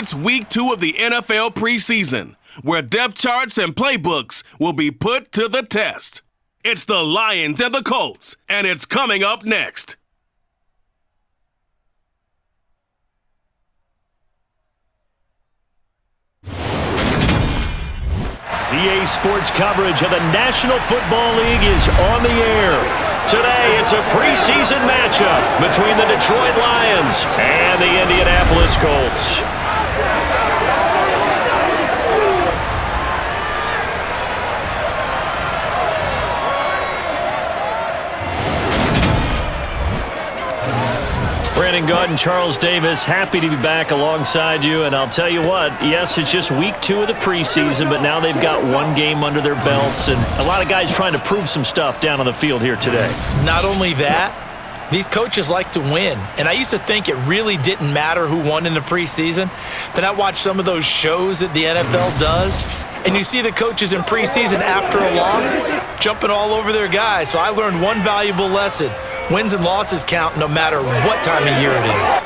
It's week 2 of the NFL preseason, where depth charts and playbooks will be put to the test. It's the Lions and the Colts, and it's coming up next. EA Sports coverage of the National Football League is on the air. Today, it's a preseason matchup between the Detroit Lions and the Indianapolis Colts. Brandon Gaunt and Charles Davis, happy to be back alongside you. And I'll tell you what, yes, it's just week 2 of the preseason, but now they've got one game under their belts. And a lot of guys trying to prove some stuff down on the field here today. Not only that, these coaches like to win. And I used to think it really didn't matter who won in the preseason. Then I watched some of those shows that the NFL does. And you see the coaches in preseason after a loss jumping all over their guys. So I learned one valuable lesson. Wins and losses count no matter what time of year it is.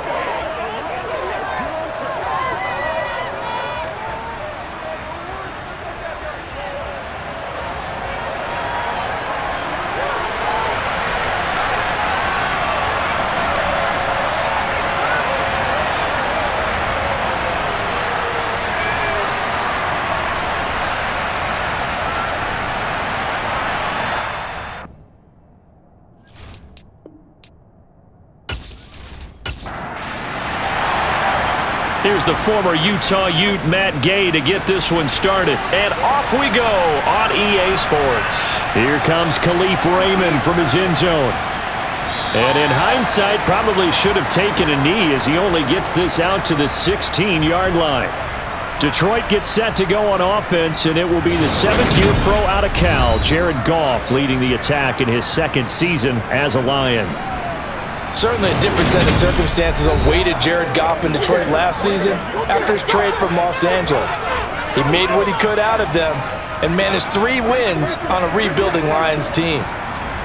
Here's the former Utah Ute, Matt Gay, to get this one started. And off we go on EA Sports. Here comes Khalif Raymond from his end zone. And in hindsight, probably should have taken a knee as he only gets this out to the 16-yard line. Detroit gets set to go on offense, and it will be the 7th-year pro out of Cal, Jared Goff, leading the attack in his 2nd season as a Lion. Certainly a different set of circumstances awaited Jared Goff in Detroit last season after his trade from Los Angeles. He made what he could out of them and managed 3 wins on a rebuilding Lions team.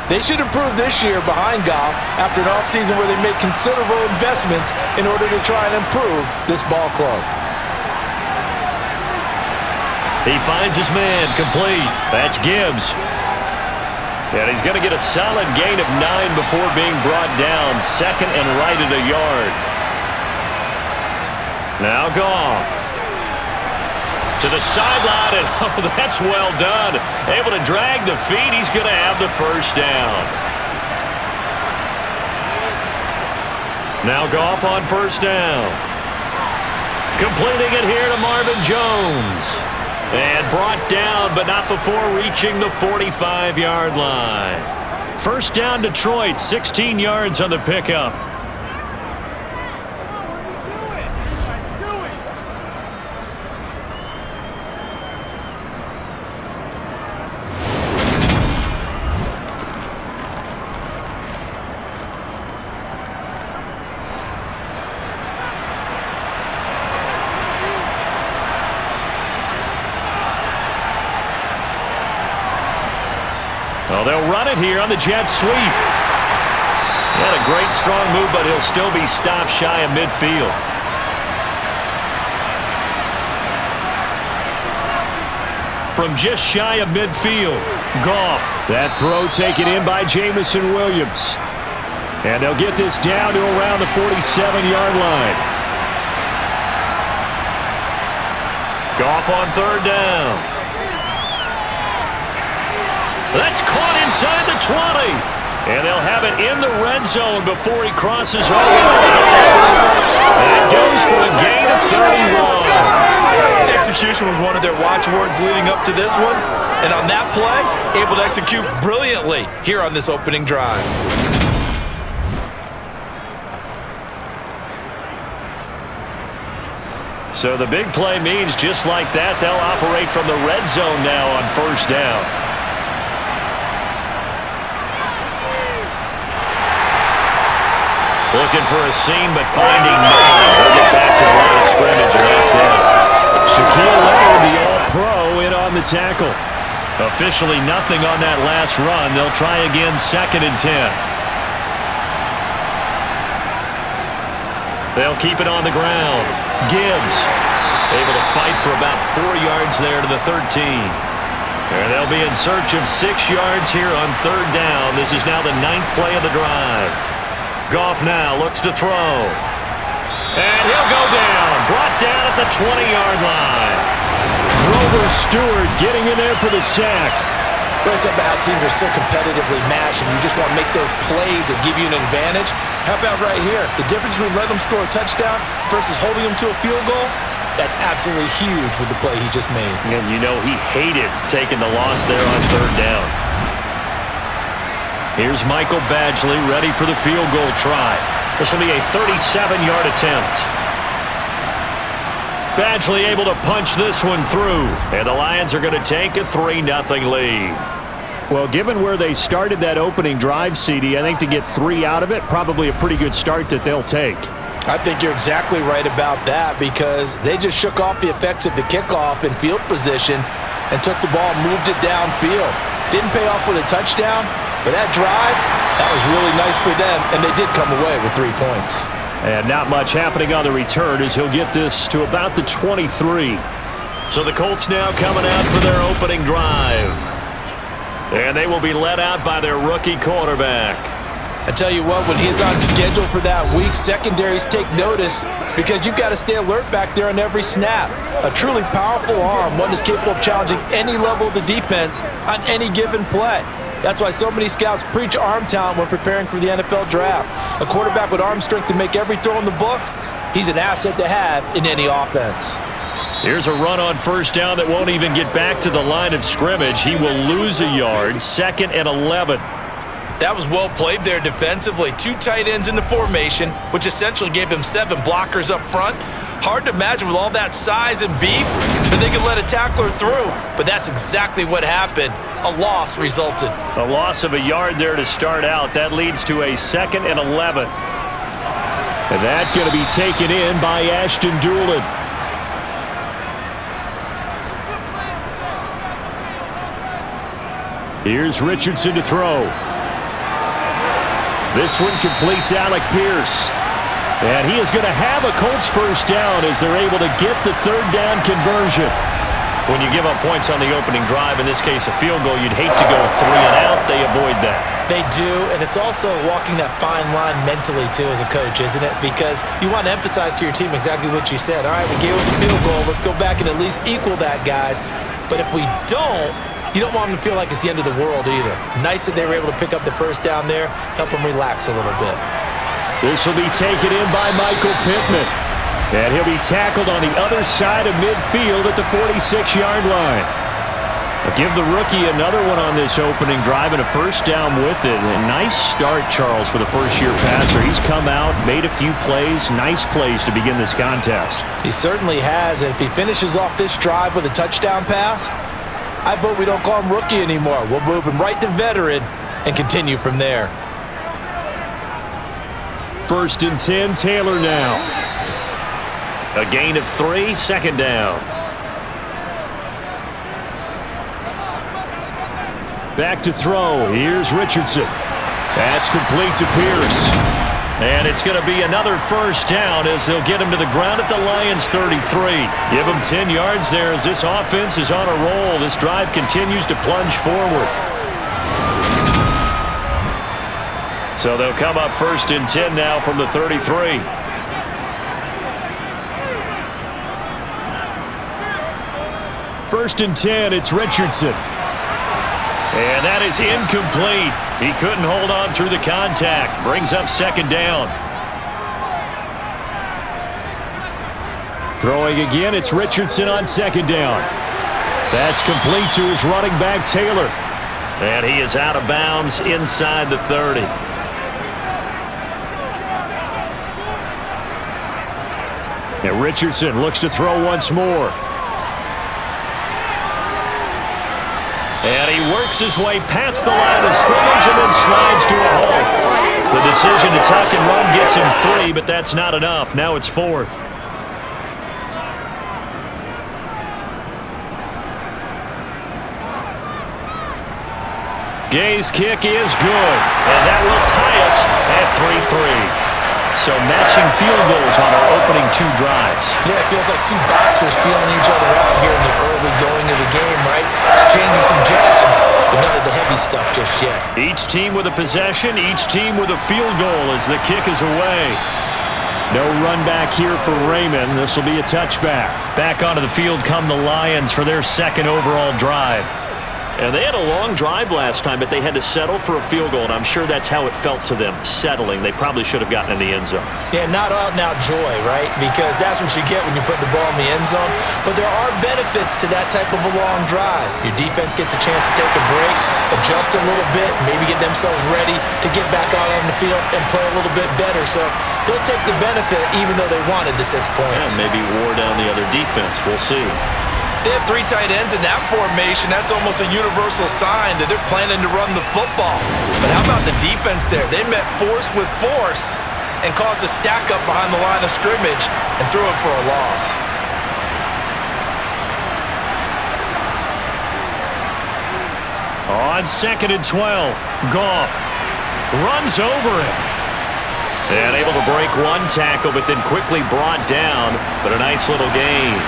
They should improve this year behind Goff after an offseason where they made considerable investments in order to try and improve this ball club. He finds his man complete. That's Gibbs. And he's going to get a solid gain of 9 before being brought down. 2nd and right at a yard. Now Goff. To the sideline, and oh, that's well done. Able to drag the feet. He's going to have the first down. Now Goff on first down. Completing it here to Marvin Jones. And brought down, but not before reaching the 45-yard line. First down, Detroit, 16 yards on the pickup. Well, they'll run it here on the jet sweep. Had a great strong move, but he'll still be stopped shy of midfield. From just shy of midfield, Goff. That throw taken in by Jamison Williams. And they'll get this down to around the 47-yard line. Goff on 3rd down. That's caught inside the 20. And they'll have it in the red zone before he crosses over. That goes for a gain of 31. Execution was one of their watchwords leading up to this one. And on that play, able to execute brilliantly here on this opening drive. So the big play means just like that, they'll operate from the red zone now on first down. Looking for a seam, but finding none. They'll get back to the line of scrimmage, and that's it. Shaquille Leonard, the All-Pro, in on the tackle. Officially nothing on that last run. They'll try again 2nd and 10. They'll keep it on the ground. Gibbs able to fight for about 4 yards there to the 13. And they'll be in search of 6 yards here on third down. This is now the 9th play of the drive. Goff now looks to throw. And he'll go down. Brought down at the 20-yard line. Grover Stewart getting in there for the sack. Well, it's about how teams are so competitively matched and you just want to make those plays that give you an advantage. How about right here? The difference between letting them score a touchdown versus holding them to a field goal? That's absolutely huge with the play he just made. And you know he hated taking the loss there on third down. Here's Michael Badgley ready for the field goal try. This will be a 37-yard attempt. Badgley able to punch this one through. And the Lions are going to take a 3-0 lead. Well, given where they started that opening drive, CD, I think to get 3 out of it, probably a pretty good start that they'll take. I think you're exactly right about that because they just shook off the effects of the kickoff in field position and took the ball and moved it downfield. Didn't pay off with a touchdown, but that drive, that was really nice for them, and they did come away with 3 points. And not much happening on the return as he'll get this to about the 23. So the Colts now coming out for their opening drive. And they will be led out by their rookie quarterback. I tell you what, when he's on schedule for that week, secondaries take notice because you've got to stay alert back there on every snap. A truly powerful arm, one that's capable of challenging any level of the defense on any given play. That's why so many scouts preach arm talent when preparing for the NFL draft. A quarterback with arm strength to make every throw in the book, he's an asset to have in any offense. Here's a run on first down that won't even get back to the line of scrimmage. He will lose a yard, 2nd and 11. That was well played there defensively. 2 tight ends in the formation, which essentially gave him 7 blockers up front. Hard to imagine with all that size and beef that they could let a tackler through, but that's exactly what happened. A loss resulted. A loss of a yard there to start out. That leads to a 2nd and 11. And that going to be taken in by Ashton Doolin. Here's Richardson to throw. This one completes Alec Pierce. And he is going to have a Colts first down as they're able to get the third down conversion. When you give up points on the opening drive, in this case a field goal, you'd hate to go 3 and out. They avoid that. They do, and it's also walking that fine line mentally, too, as a coach, isn't it? Because you want to emphasize to your team exactly what you said. All right, we gave them the field goal. Let's go back and at least equal that, guys. But if we don't, you don't want them to feel like it's the end of the world either. Nice that they were able to pick up the first down there, help them relax a little bit. This will be taken in by Michael Pittman. And he'll be tackled on the other side of midfield at the 46-yard line. I'll give the rookie another one on this opening drive and a first down with it. A nice start, Charles, for the first-year passer. He's come out, made a few plays, nice plays to begin this contest. He certainly has, and if he finishes off this drive with a touchdown pass, I vote we don't call him rookie anymore. We'll move him right to veteran and continue from there. 1st and 10, Taylor now. A gain of 3, 2nd down. Back to throw. Here's Richardson. That's complete to Pierce. And it's going to be another first down as they'll get him to the ground at the Lions' 33. Give him 10 yards there as this offense is on a roll. This drive continues to plunge forward. So they'll come up 1st and 10 now from the 33. 1st and 10, it's Richardson. And that is incomplete. He couldn't hold on through the contact. Brings up 2nd down. Throwing again, it's Richardson on 2nd down. That's complete to his running back, Taylor. And he is out of bounds inside the 30. And Richardson looks to throw once more. And he works his way past the line of scrimmage and then slides to a hole. The decision to tuck and run gets him 3, but that's not enough. Now it's 4th. Gay's kick is good, and that will tie us at 3-3. So matching field goals on our opening 2 drives. Yeah, it feels like 2 boxers feeling each other out here in the early going of the game, right? Exchanging some jabs, but none of the heavy stuff just yet. Each team with a possession, each team with a field goal as the kick is away. No run back here for Raymond. This will be a touchback. Back onto the field come the Lions for their second overall drive. And they had a long drive last time, but they had to settle for a field goal, and I'm sure that's how it felt to them, settling. They probably should have gotten in the end zone. Yeah, not out-and-out joy, right? Because that's what you get when you put the ball in the end zone. But there are benefits to that type of a long drive. Your defense gets a chance to take a break, adjust a little bit, maybe get themselves ready to get back out on the field and play a little bit better. So they'll take the benefit even though they wanted the 6 points. Yeah, maybe wore down the other defense. We'll see. They have 3 tight ends in that formation. That's almost a universal sign that they're planning to run the football. But how about the defense there? They met force with force and caused a stack up behind the line of scrimmage and threw it for a loss. On 2nd and 12, Goff runs over him. And able to break 1 tackle, but then quickly brought down. But a nice little gain.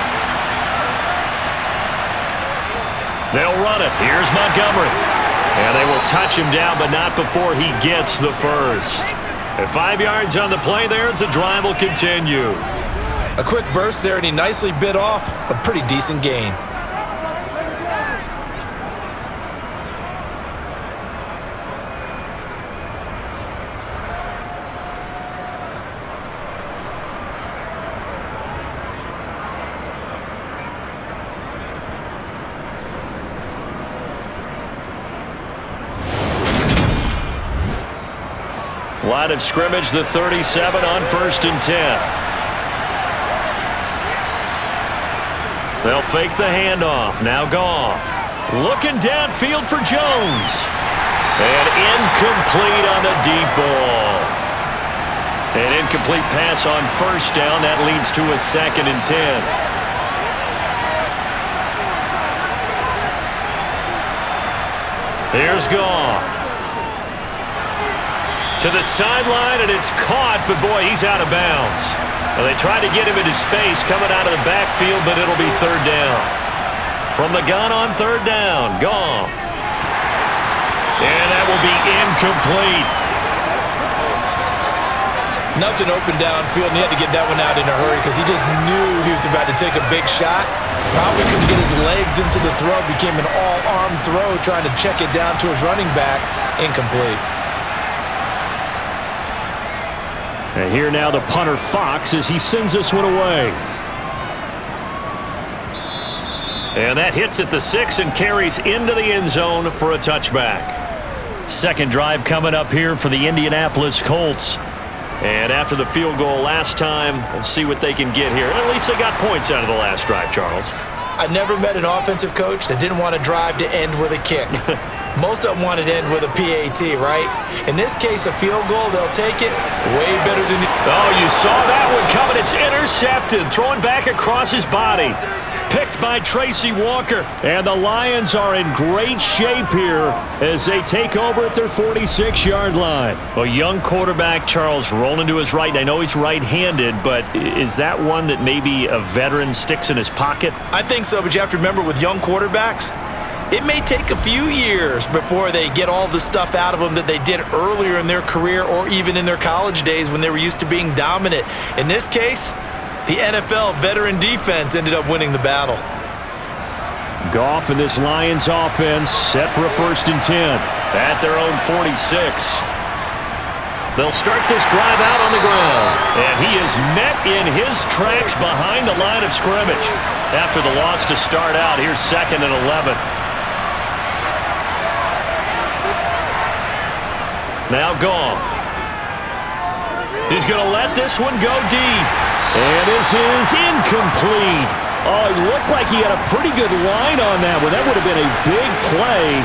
They'll run it. Here's Montgomery. And they will touch him down, but not before he gets the first. At 5 yards on the play there, the drive will continue. A quick burst there, and he nicely bit off a pretty decent gain. Line of scrimmage, the 37 on 1st and 10. They'll fake the handoff. Now Goff. Looking downfield for Jones. And incomplete on the deep ball. An incomplete pass on 1st down. That leads to a 2nd and 10. Here's Goff. To the sideline, and it's caught, but boy, he's out of bounds. Well, they tried to get him into space coming out of the backfield, but it'll be 3rd down. From the gun on 3rd down, Goff. And that will be incomplete. Nothing open downfield, and he had to get that one out in a hurry because he just knew he was about to take a big shot. Probably couldn't get his legs into the throw. Became an all-arm throw, trying to check it down to his running back. Incomplete. And here now the punter Fox as he sends this one away. And that hits at the 6 and carries into the end zone for a touchback. Second drive coming up here for the Indianapolis Colts. And after the field goal last time, we'll see what they can get here. At least they got points out of the last drive, Charles. I never met an offensive coach that didn't want to drive to end with a kick. Most of them wanted to end with a PAT, right? In this case, a field goal, they'll take it way better than the... Oh, you saw that one coming. It's intercepted. Throwing back across his body. Picked by Tracy Walker. And the Lions are in great shape here as they take over at their 46-yard line. A young quarterback, Charles, rolling to his right. And I know he's right-handed, but is that one that maybe a veteran sticks in his pocket? I think so, but you have to remember with young quarterbacks, it may take a few years before they get all the stuff out of them that they did earlier in their career or even in their college days when they were used to being dominant. In this case, the NFL veteran defense ended up winning the battle. Goff and this Lions offense set for a 1st and 10 at their own 46. They'll start this drive out on the ground. And he is met in his tracks behind the line of scrimmage. After the loss to start out, here's 2nd and 11. Now Goff. He's going to let this one go deep. And this is incomplete. Oh, it looked like he had a pretty good line on that one. That would have been a big play,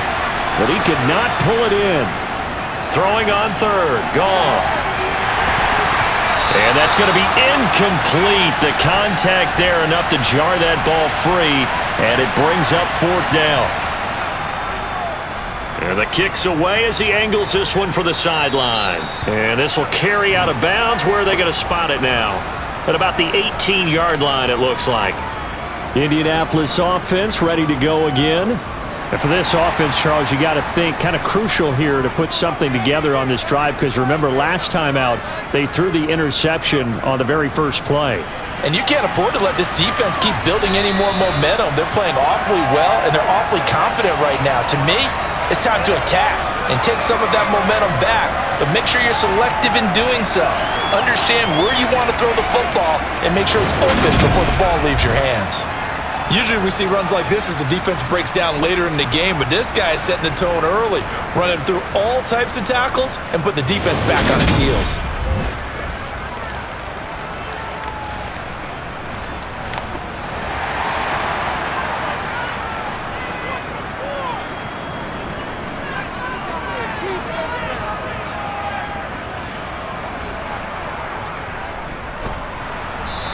but he could not pull it in. Throwing on 3rd, Goff. And that's going to be incomplete. The contact there enough to jar that ball free, and it brings up 4th down. And the kick's away as he angles this one for the sideline. And this will carry out of bounds. Where are they going to spot it now? At about the 18-yard line, it looks like. Indianapolis offense ready to go again. And for this offense, Charles, you got to think kind of crucial here to put something together on this drive, because remember last time out they threw the interception on the very first play. And you can't afford to let this defense keep building any more momentum. They're playing awfully well, and they're awfully confident right now. To me, it's time to attack and take some of that momentum back, but make sure you're selective in doing so. Understand where you want to throw the football and make sure it's open before the ball leaves your hands. Usually we see runs like this as the defense breaks down later in the game, but this guy is setting the tone early, running through all types of tackles and put the defense back on its heels.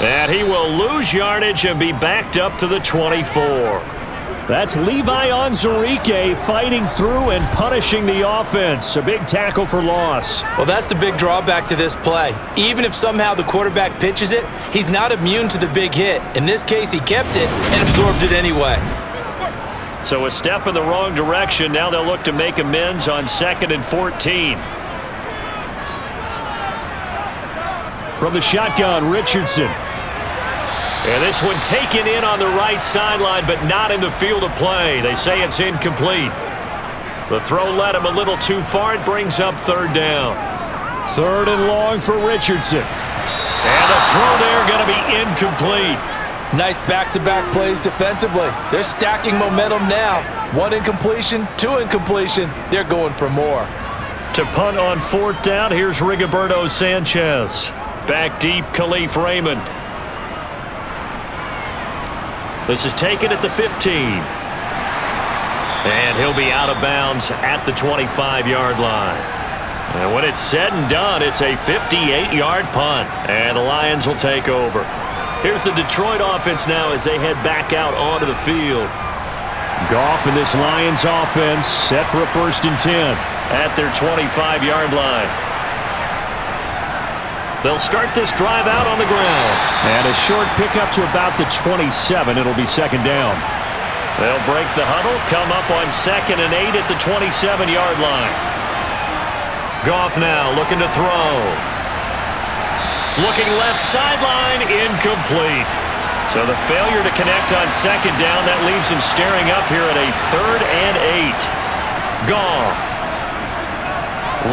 And he will lose yardage and be backed up to the 24. That's Levi Onwuzurike fighting through and punishing the offense. A big tackle for loss. Well, that's the big drawback to this play. Even if somehow the quarterback pitches it, he's not immune to the big hit. In this case, he kept it and absorbed it anyway. So a step in the wrong direction. Now they'll look to make amends on 2nd and 14. From the shotgun, Richardson. And this one taken in on the right sideline, but not in the field of play. They say it's incomplete. The throw led him a little too far. It brings up 3rd down. 3rd and long for Richardson. And the throw there going to be incomplete. Nice back-to-back plays defensively. They're stacking momentum now. 1 incompletion, 2 incompletion. They're going for more. To punt on 4th down, here's Rigoberto Sanchez. Back deep, Khalif Raymond. This is taken at the 15. And he'll be out of bounds at the 25-yard line. And when it's said and done, it's a 58-yard punt. And the Lions will take over. Here's the Detroit offense now as they head back out onto the field. Goff in this Lions offense set for a 1st and 10. At their 25-yard line. They'll start this drive out on the ground. And a short pickup to about the 27. It'll be 2nd down. They'll break the huddle, come up on 2nd and 8 at the 27-yard line. Goff now looking to throw. Looking left sideline, incomplete. So the failure to connect on 2nd down, that leaves him staring up here at a 3rd and 8. Goff.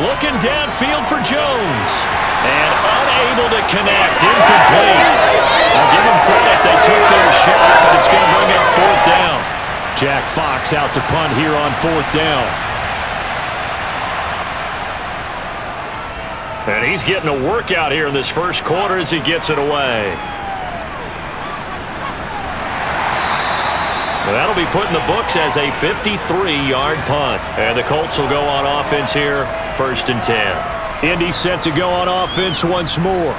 Looking downfield for Jones. And unable to connect. Incomplete. I'll give them credit. They took their shot, but it's going to bring up 4th down. Jack Fox out to punt here on 4th down. And he's getting a workout here in this first quarter as he gets it away. Well, that'll be put in the books as a 53-yard punt. And the Colts will go on offense here, 1st and 10. Indy set to go on offense once more.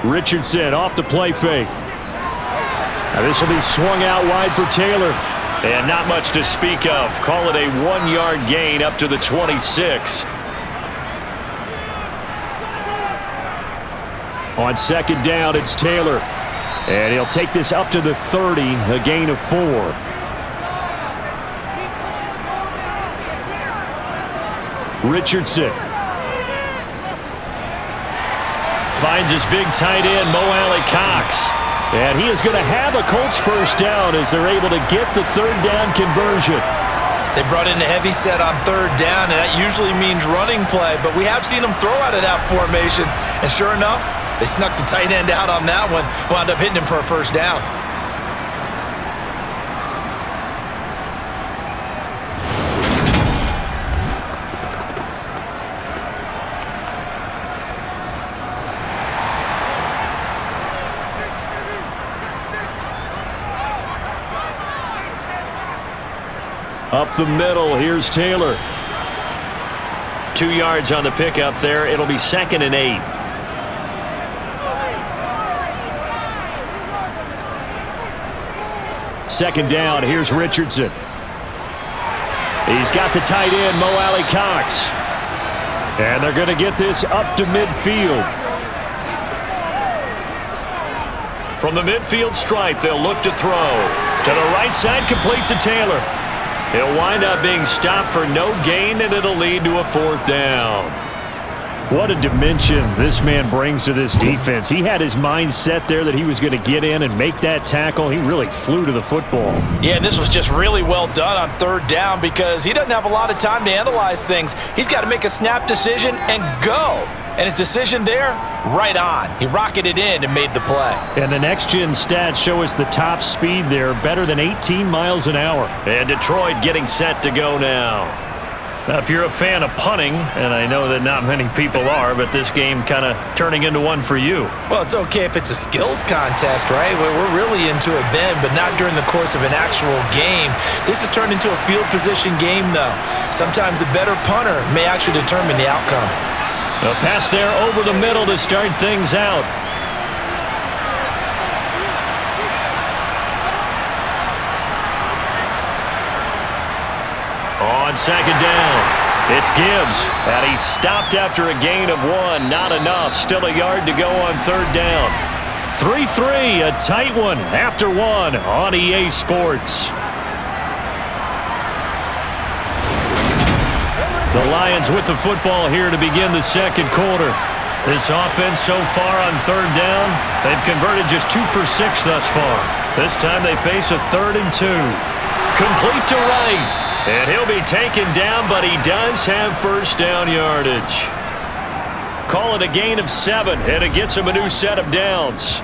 Richardson off the play fake. Now this will be swung out wide for Taylor. And not much to speak of. Call it a 1-yard gain up to the 26. On 2nd down, it's Taylor. And he'll take this up to the 30, a gain of 4. Richardson. Finds his big tight end, Mo Alley-Cox. And he is going to have a Colts 1st down as they're able to get the 3rd down conversion. They brought in a heavy set on 3rd down, and that usually means running play, but we have seen them throw out of that formation. And sure enough, they snuck the tight end out on that one, wound up hitting him for a 1st down. Up the middle, here's Taylor. 2 yards on the pickup there. It'll be 2nd and 8. Second down, here's Richardson. He's got the tight end, Mo Alley-Cox. And they're going to get this up to midfield. From the midfield stripe, they'll look to throw. To the right side, complete to Taylor. He'll wind up being stopped for no gain, and it'll lead to a 4th down. What a dimension this man brings to this defense. He had his mind set there that he was going to get in and make that tackle. He really flew to the football. Yeah, and this was just really well done on 3rd down because he doesn't have a lot of time to analyze things. He's got to make a snap decision and go. And his decision there, right on. He rocketed in and made the play. And the next-gen stats show us the top speed there, better than 18 miles an hour. And Detroit getting set to go now. Now, if you're a fan of punting, and I know that not many people are, but this game kind of turning into one for you. Well, it's okay if it's a skills contest, right? We're really into it then, but not during the course of an actual game. This has turned into a field position game, though. Sometimes the better punter may actually determine the outcome. A pass there over the middle to start things out. On 2nd down, it's Gibbs, and he's stopped after a gain of 1. Not enough. Still a yard to go on 3rd down. 3-3, a tight one after 1 on EA Sports. The Lions with the football here to begin the 2nd quarter. This offense so far on 3rd down, they've converted just 2 for 6 thus far. This time they face a 3rd and 2. Complete to Wright. And he'll be taken down, but he does have 1st down yardage. Call it a gain of 7, and it gets him a new set of downs.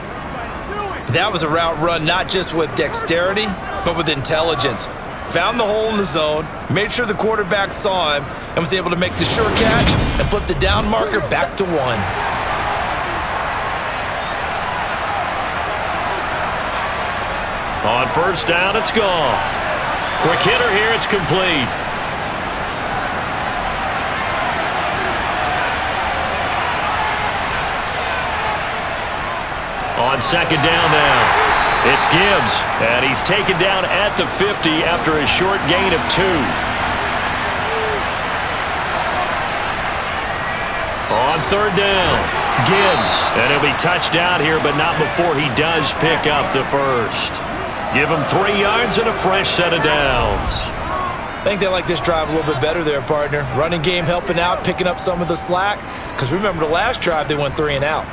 That was a route run not just with dexterity, but with intelligence. Found the hole in the zone, made sure the quarterback saw him, and was able to make the sure catch and flip the down marker back to 1. On 1st down, it's gone. Quick hitter here, it's complete. On 2nd down now. It's Gibbs, and he's taken down at the 50 after a short gain of 2. On 3rd down, Gibbs, and he'll be touched out here, but not before he does pick up the 1st. Give him 3 yards and a fresh set of downs. I think they like this drive a little bit better there, partner. Running game helping out, picking up some of the slack. Because remember the last drive, they went 3 and out.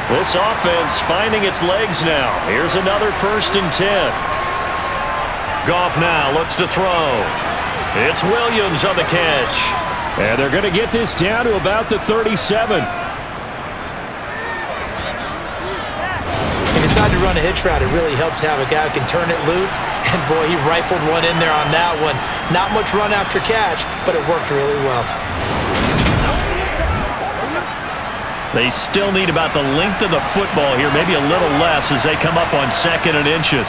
This offense finding its legs now. Here's another 1st and 10. Goff now looks to throw. It's Williams on the catch. And they're going to get this down to about the 37. He decided to run a hitch route. It really helps to have a guy who can turn it loose. And, boy, he rifled one in there on that one. Not much run after catch, but it worked really well. They still need about the length of the football here, maybe a little less as they come up on 2nd and inches.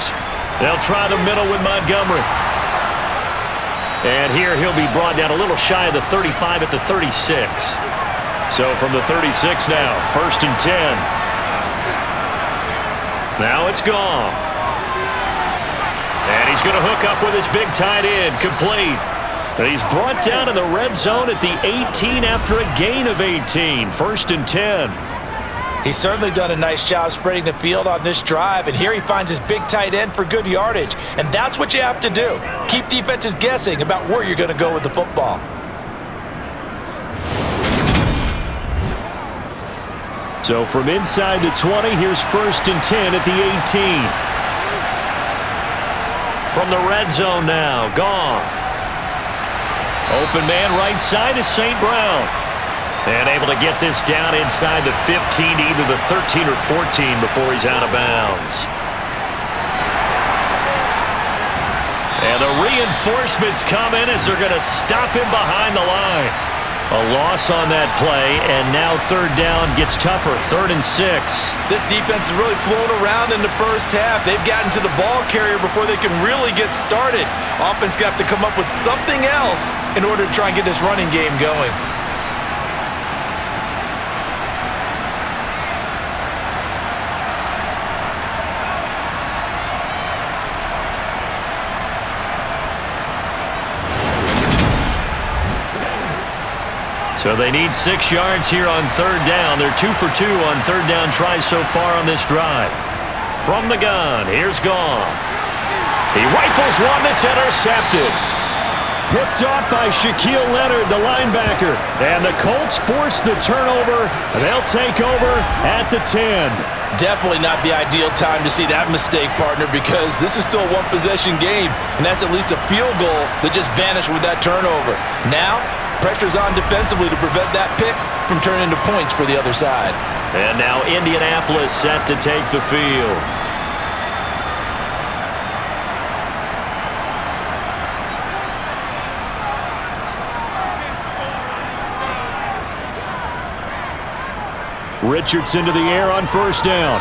They'll try the middle with Montgomery. And here he'll be brought down a little shy of the 35 at the 36. So from the 36 now, 1st and 10. Now it's Goff. And he's going to hook up with his big tight end, complete. And he's brought down in the red zone at the 18 after a gain of 18. 1st and 10. He's certainly done a nice job spreading the field on this drive, and here he finds his big tight end for good yardage. And that's what you have to do. Keep defenses guessing about where you're going to go with the football. So from inside the 20, here's 1st and 10 at the 18. From the red zone now, Goff. Open man right side is St. Brown. And able to get this down inside the 15 to either the 13 or 14 before he's out of bounds. And the reinforcements come in as they're going to stop him behind the line. A loss on that play, and now third down gets tougher. 3rd and 6. This defense has really flown around in the first half. They've gotten to the ball carrier before they can really get started. Offense got to come up with something else in order to try and get this running game going. So they need 6 yards here on third down. They're 2 for 2 on third down tries so far on this drive. From the gun, here's Goff. He rifles one that's intercepted. Picked off by Shaquille Leonard, the linebacker. And the Colts force the turnover. They'll take over at the 10. Definitely not the ideal time to see that mistake, partner, because this is still a one-possession game, and that's at least a field goal that just vanished with that turnover. Now, pressure's on defensively to prevent that pick from turning into points for the other side. And now Indianapolis set to take the field. Richardson to the air on first down.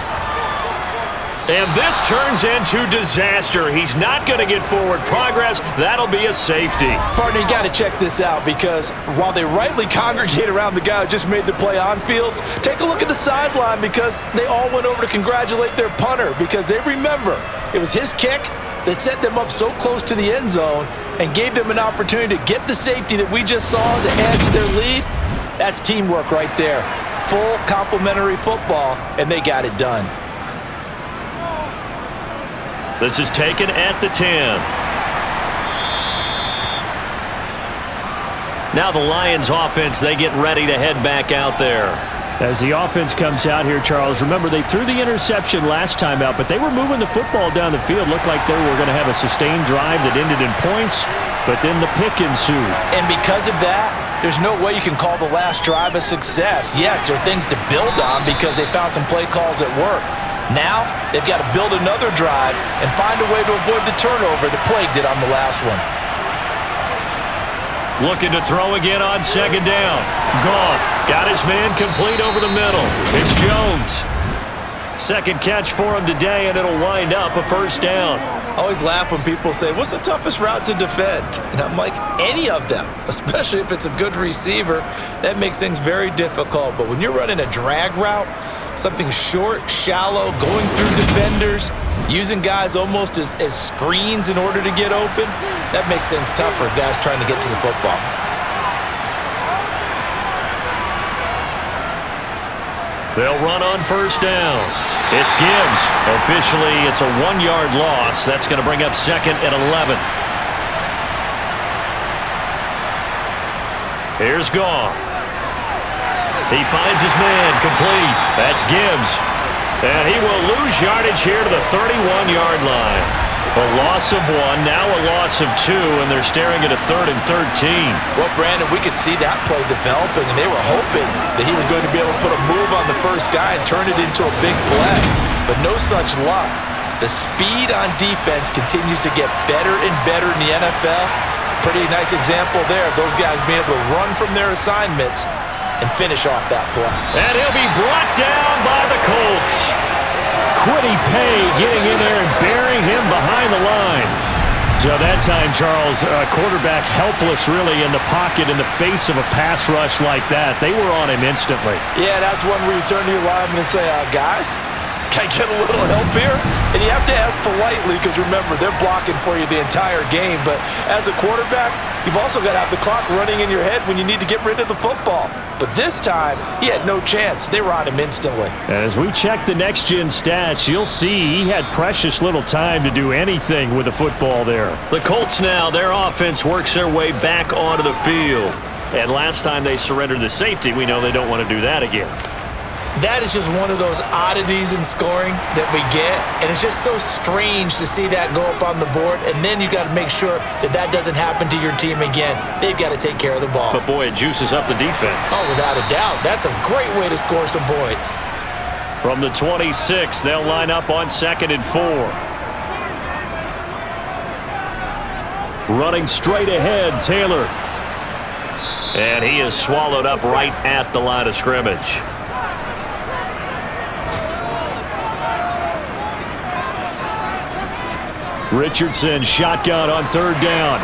And this turns into disaster. He's not going to get forward progress. That'll be a safety. Partner, you got to check this out, because while they rightly congregate around the guy who just made the play on field, take a look at the sideline, because they all went over to congratulate their punter, because they remember it was his kick that set them up so close to the end zone and gave them an opportunity to get the safety that we just saw to add to their lead. That's teamwork right there. Full complementary football, and they got it done. This is taken at the 10. Now the Lions offense, they get ready to head back out there. As the offense comes out here, Charles, remember they threw the interception last time out, but they were moving the football down the field. Looked like they were going to have a sustained drive that ended in points, but then the pick ensued. And because of that, there's no way you can call the last drive a success. Yes, there are things to build on because they found some play calls that work. Now, they've got to build another drive and find a way to avoid the turnover that plagued it on the last one. Looking to throw again on second down. Goff got his man complete over the middle. It's Jones. Second catch for him today, and it'll wind up a first down. I always laugh when people say, what's the toughest route to defend? And I'm like, any of them, especially if it's a good receiver. That makes things very difficult. But when you're running a drag route, something short, shallow, going through defenders, using guys almost as screens in order to get open, that makes things tough for guys trying to get to the football. They'll run on first down. It's Gibbs. Officially, it's a 1-yard loss. That's going to bring up second and 11. Here's Goff. He finds his man complete. That's Gibbs. And he will lose yardage here to the 31-yard line. A loss of 1, now a loss of 2, and they're staring at a 3rd and 13. Well, Brandon, we could see that play developing, and they were hoping that he was going to be able to put a move on the first guy and turn it into a big play. But no such luck. The speed on defense continues to get better and better in the NFL. Pretty nice example there of those guys being able to run from their assignments and finish off that play. And he'll be brought down by the Colts. Quiddy Pay getting in there and burying him behind the line. So that time, Charles, quarterback helpless really in the pocket in the face of a pass rush like that. They were on him instantly. Yeah, that's one where you turn to your lineman and say, guys, can I get a little help here? And you have to ask politely because, remember, they're blocking for you the entire game. But as a quarterback, you've also got to have the clock running in your head when you need to get rid of the football. But this time, he had no chance. They were on him instantly. As we check the next-gen stats, you'll see he had precious little time to do anything with the football there. The Colts now, their offense works their way back onto the field. And last time they surrendered the safety, we know they don't want to do that again. That is just one of those oddities in scoring that we get, and it's just so strange to see that go up on the board, and then you got to make sure that that doesn't happen to your team again. They've got to take care of the ball. But boy, it juices up the defense. Oh, without a doubt. That's a great way to score some points. From the 26, they'll line up on 2nd and 4. Running straight ahead, Taylor. And he is swallowed up right at the line of scrimmage. Richardson shotgun on third down.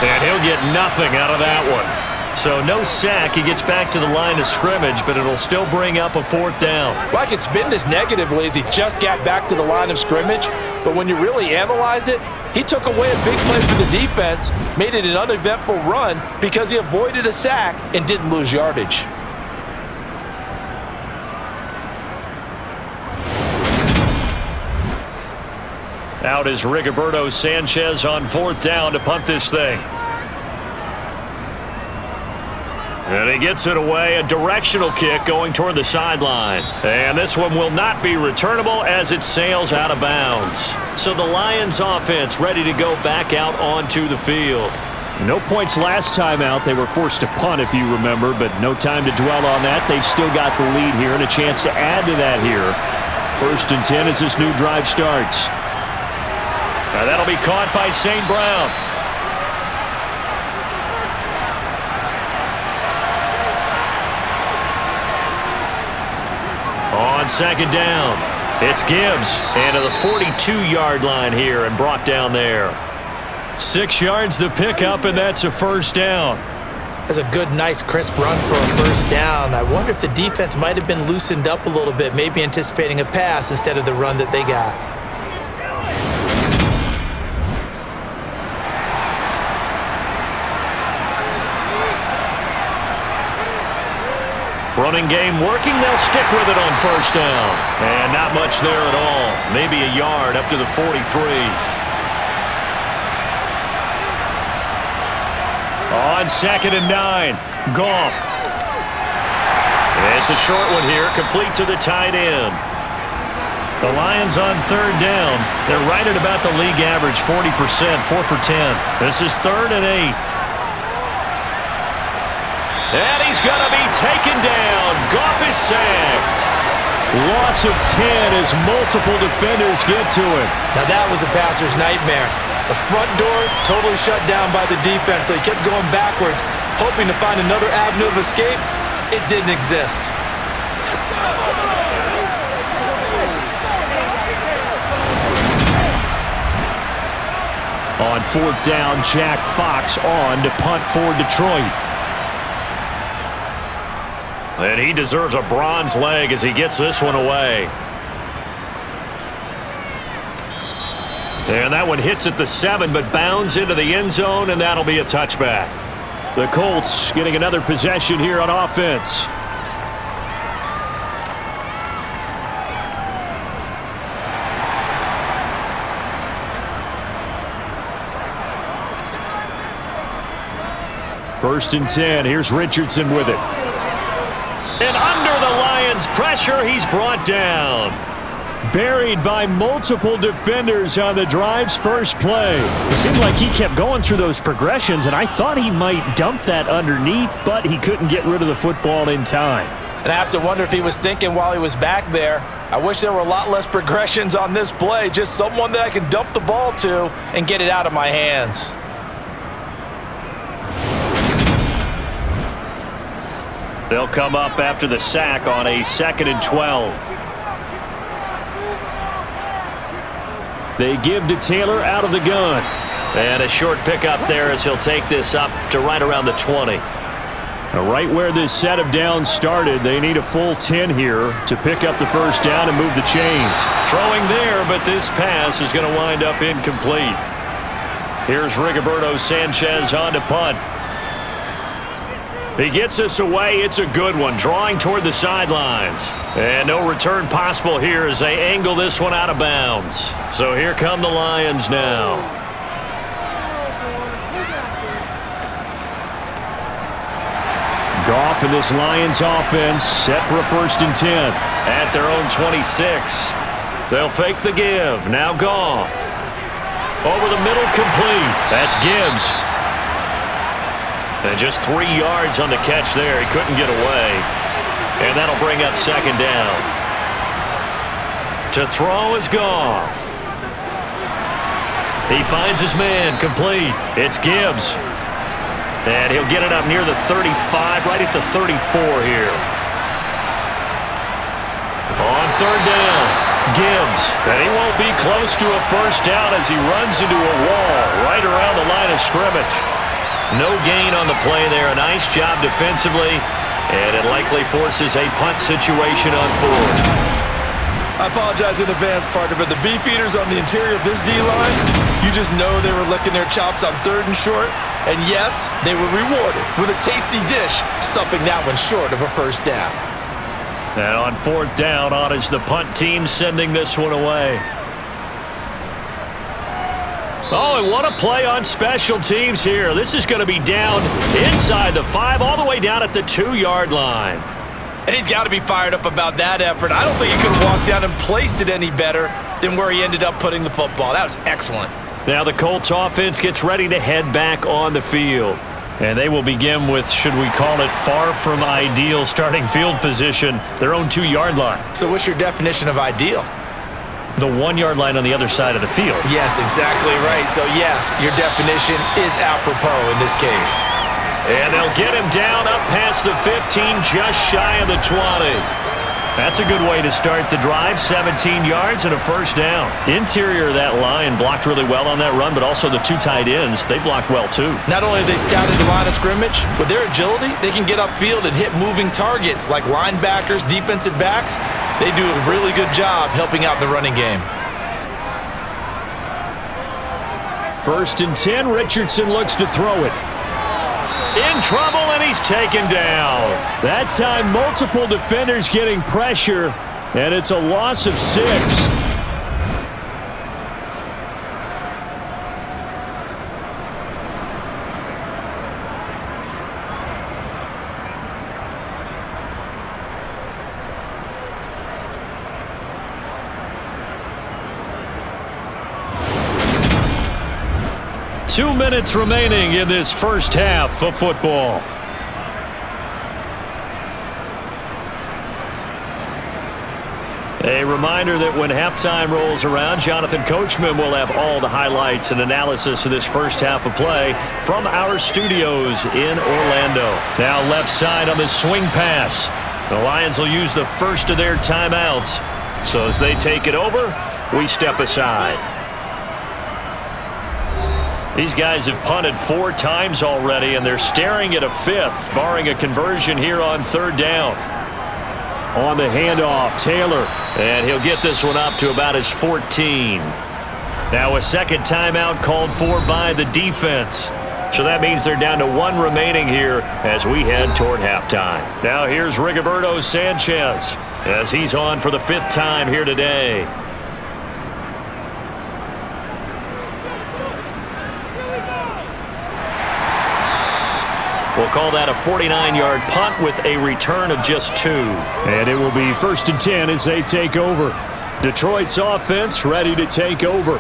And he'll get nothing out of that one. So no sack. He gets back to the line of scrimmage, but it'll still bring up a fourth down. Like it's been this negatively as he just got back to the line of scrimmage, but when you really analyze it, he took away a big play for the defense, made it an uneventful run because he avoided a sack and didn't lose yardage. Out is Rigoberto Sanchez on fourth down to punt this thing. And he gets it away, a directional kick going toward the sideline. And this one will not be returnable as it sails out of bounds. So the Lions offense ready to go back out onto the field. No points last time out. They were forced to punt, if you remember, but no time to dwell on that. They've still got the lead here and a chance to add to that here. 1st and 10 as this new drive starts. Now that'll be caught by St. Brown. On second down, it's Gibbs into the 42-yard line here and brought down there. 6 yards the pickup, and that's a first down. That's a good, nice, crisp run for a first down. I wonder if the defense might have been loosened up a little bit, maybe anticipating a pass instead of the run that they got. Running game working. They'll stick with it on first down. And not much there at all. Maybe a yard up to the 43. On 2nd and 9, Goff. It's a short one here, complete to the tight end. The Lions on 3rd down. They're right at about the league average, 40%, 4 for 10. This is 3rd and 8. And he's going to be taken down. Goff is sacked. Loss of 10 as multiple defenders get to him. Now that was a passer's nightmare. The front door totally shut down by the defense, so he kept going backwards, hoping to find another avenue of escape. It didn't exist. On 4th down, Jack Fox on to punt for Detroit. And he deserves a bronze leg as he gets this one away. And that one hits at the 7, but bounds into the end zone, and that'll be a touchback. The Colts getting another possession here on offense. First and 10. Here's Richardson with it. And under the Lions' pressure, he's brought down. Buried by multiple defenders on the drive's first play. It seemed like he kept going through those progressions, and I thought he might dump that underneath, but he couldn't get rid of the football in time. And I have to wonder if he was thinking while he was back there, I wish there were a lot less progressions on this play, just someone that I can dump the ball to and get it out of my hands. They'll come up after the sack on a 2nd and 12. They give to Taylor out of the gun. And a short pickup there as he'll take this up to right around the 20. Now, right where this set of downs started, they need a full 10 here to pick up the first down and move the chains. Throwing there, but this pass is going to wind up incomplete. Here's Rigoberto Sanchez on to punt. He gets this away. It's a good one, drawing toward the sidelines. And no return possible here as they angle this one out of bounds. So here come the Lions now. Goff and this Lions offense set for a 1st and 10. At their own 26. They'll fake the give. Now Goff. Over the middle, complete. That's Gibbs. And just 3 yards on the catch there. He couldn't get away. And that'll bring up 2nd down. To throw is Goff. He finds his man, complete. It's Gibbs. And he'll get it up near the 35, right at the 34 here. On third down, Gibbs. And he won't be close to a first down as he runs into a wall right around the line of scrimmage. No gain on the play there. A nice job defensively. And it likely forces a punt situation on fourth. I apologize in advance, partner, but the beefeaters on the interior of this D-line, you just know they were licking their chops on third and short. And yes, they were rewarded with a tasty dish, stuffing that one short of a first down. And on fourth down, on is the punt team sending this one away. Oh, and what a play on special teams here. This is going to be down inside the 5, all the way down at the 2-yard line. And he's got to be fired up about that effort. I don't think he could have walked down and placed it any better than where he ended up putting the football. That was excellent. Now the Colts offense gets ready to head back on the field. And they will begin with, should we call it, far from ideal starting field position, their own 2-yard line. So what's your definition of ideal? The 1-yard line on the other side of the field. Yes, exactly right. So yes, your definition is apropos in this case. And they'll get him down up past the 15, just shy of the 20. That's a good way to start the drive. 17 yards and a first down. Interior of that line blocked really well on that run, but also the 2 tight ends, they blocked well too. Not only have they scouted the line of scrimmage, with their agility, they can get upfield and hit moving targets like linebackers, defensive backs. They do a really good job helping out the running game. First and 10, Richardson looks to throw it. In trouble, and he's taken down. That time, multiple defenders getting pressure, and it's a loss of 6. Two minutes remaining in this first half of football. A reminder that when halftime rolls around, Jonathan Coachman will have all the highlights and analysis of this first half of play from our studios in Orlando. Now left side on the swing pass. The Lions will use the first of their timeouts. So as they take it over, we step aside. These guys have punted 4 times already, and they're staring at a 5th, barring a conversion here on third down. On the handoff, Taylor, and he'll get this one up to about his 14. Now a second timeout called for by the defense. So that means they're down to 1 remaining here as we head toward halftime. Now here's Rigoberto Sanchez as he's on for the 5th time here today. We'll call that a 49-yard punt with a return of just 2. And it will be first and 10 as they take over. Detroit's offense ready to take over.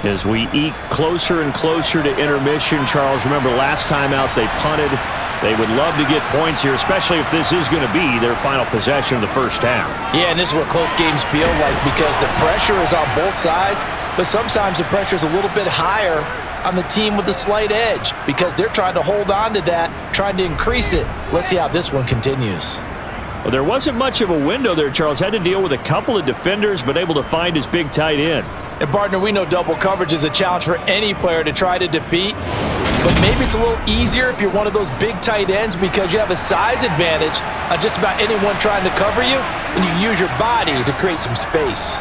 As we eke closer and closer to intermission, Charles, remember last time out they punted. They would love to get points here, especially if this is going to be their final possession of the first half. Yeah, and this is what close games feel like because the pressure is on both sides, but sometimes the pressure is a little bit higher on the team with the slight edge because they're trying to hold on to that, trying to increase it. Let's see how this one continues. Well, there wasn't much of a window there, Charles. Had to deal with a couple of defenders, but able to find his big tight end. And, partner, we know double coverage is a challenge for any player to try to defeat, but maybe it's a little easier if you're one of those big tight ends because you have a size advantage on just about anyone trying to cover you, and you use your body to create some space.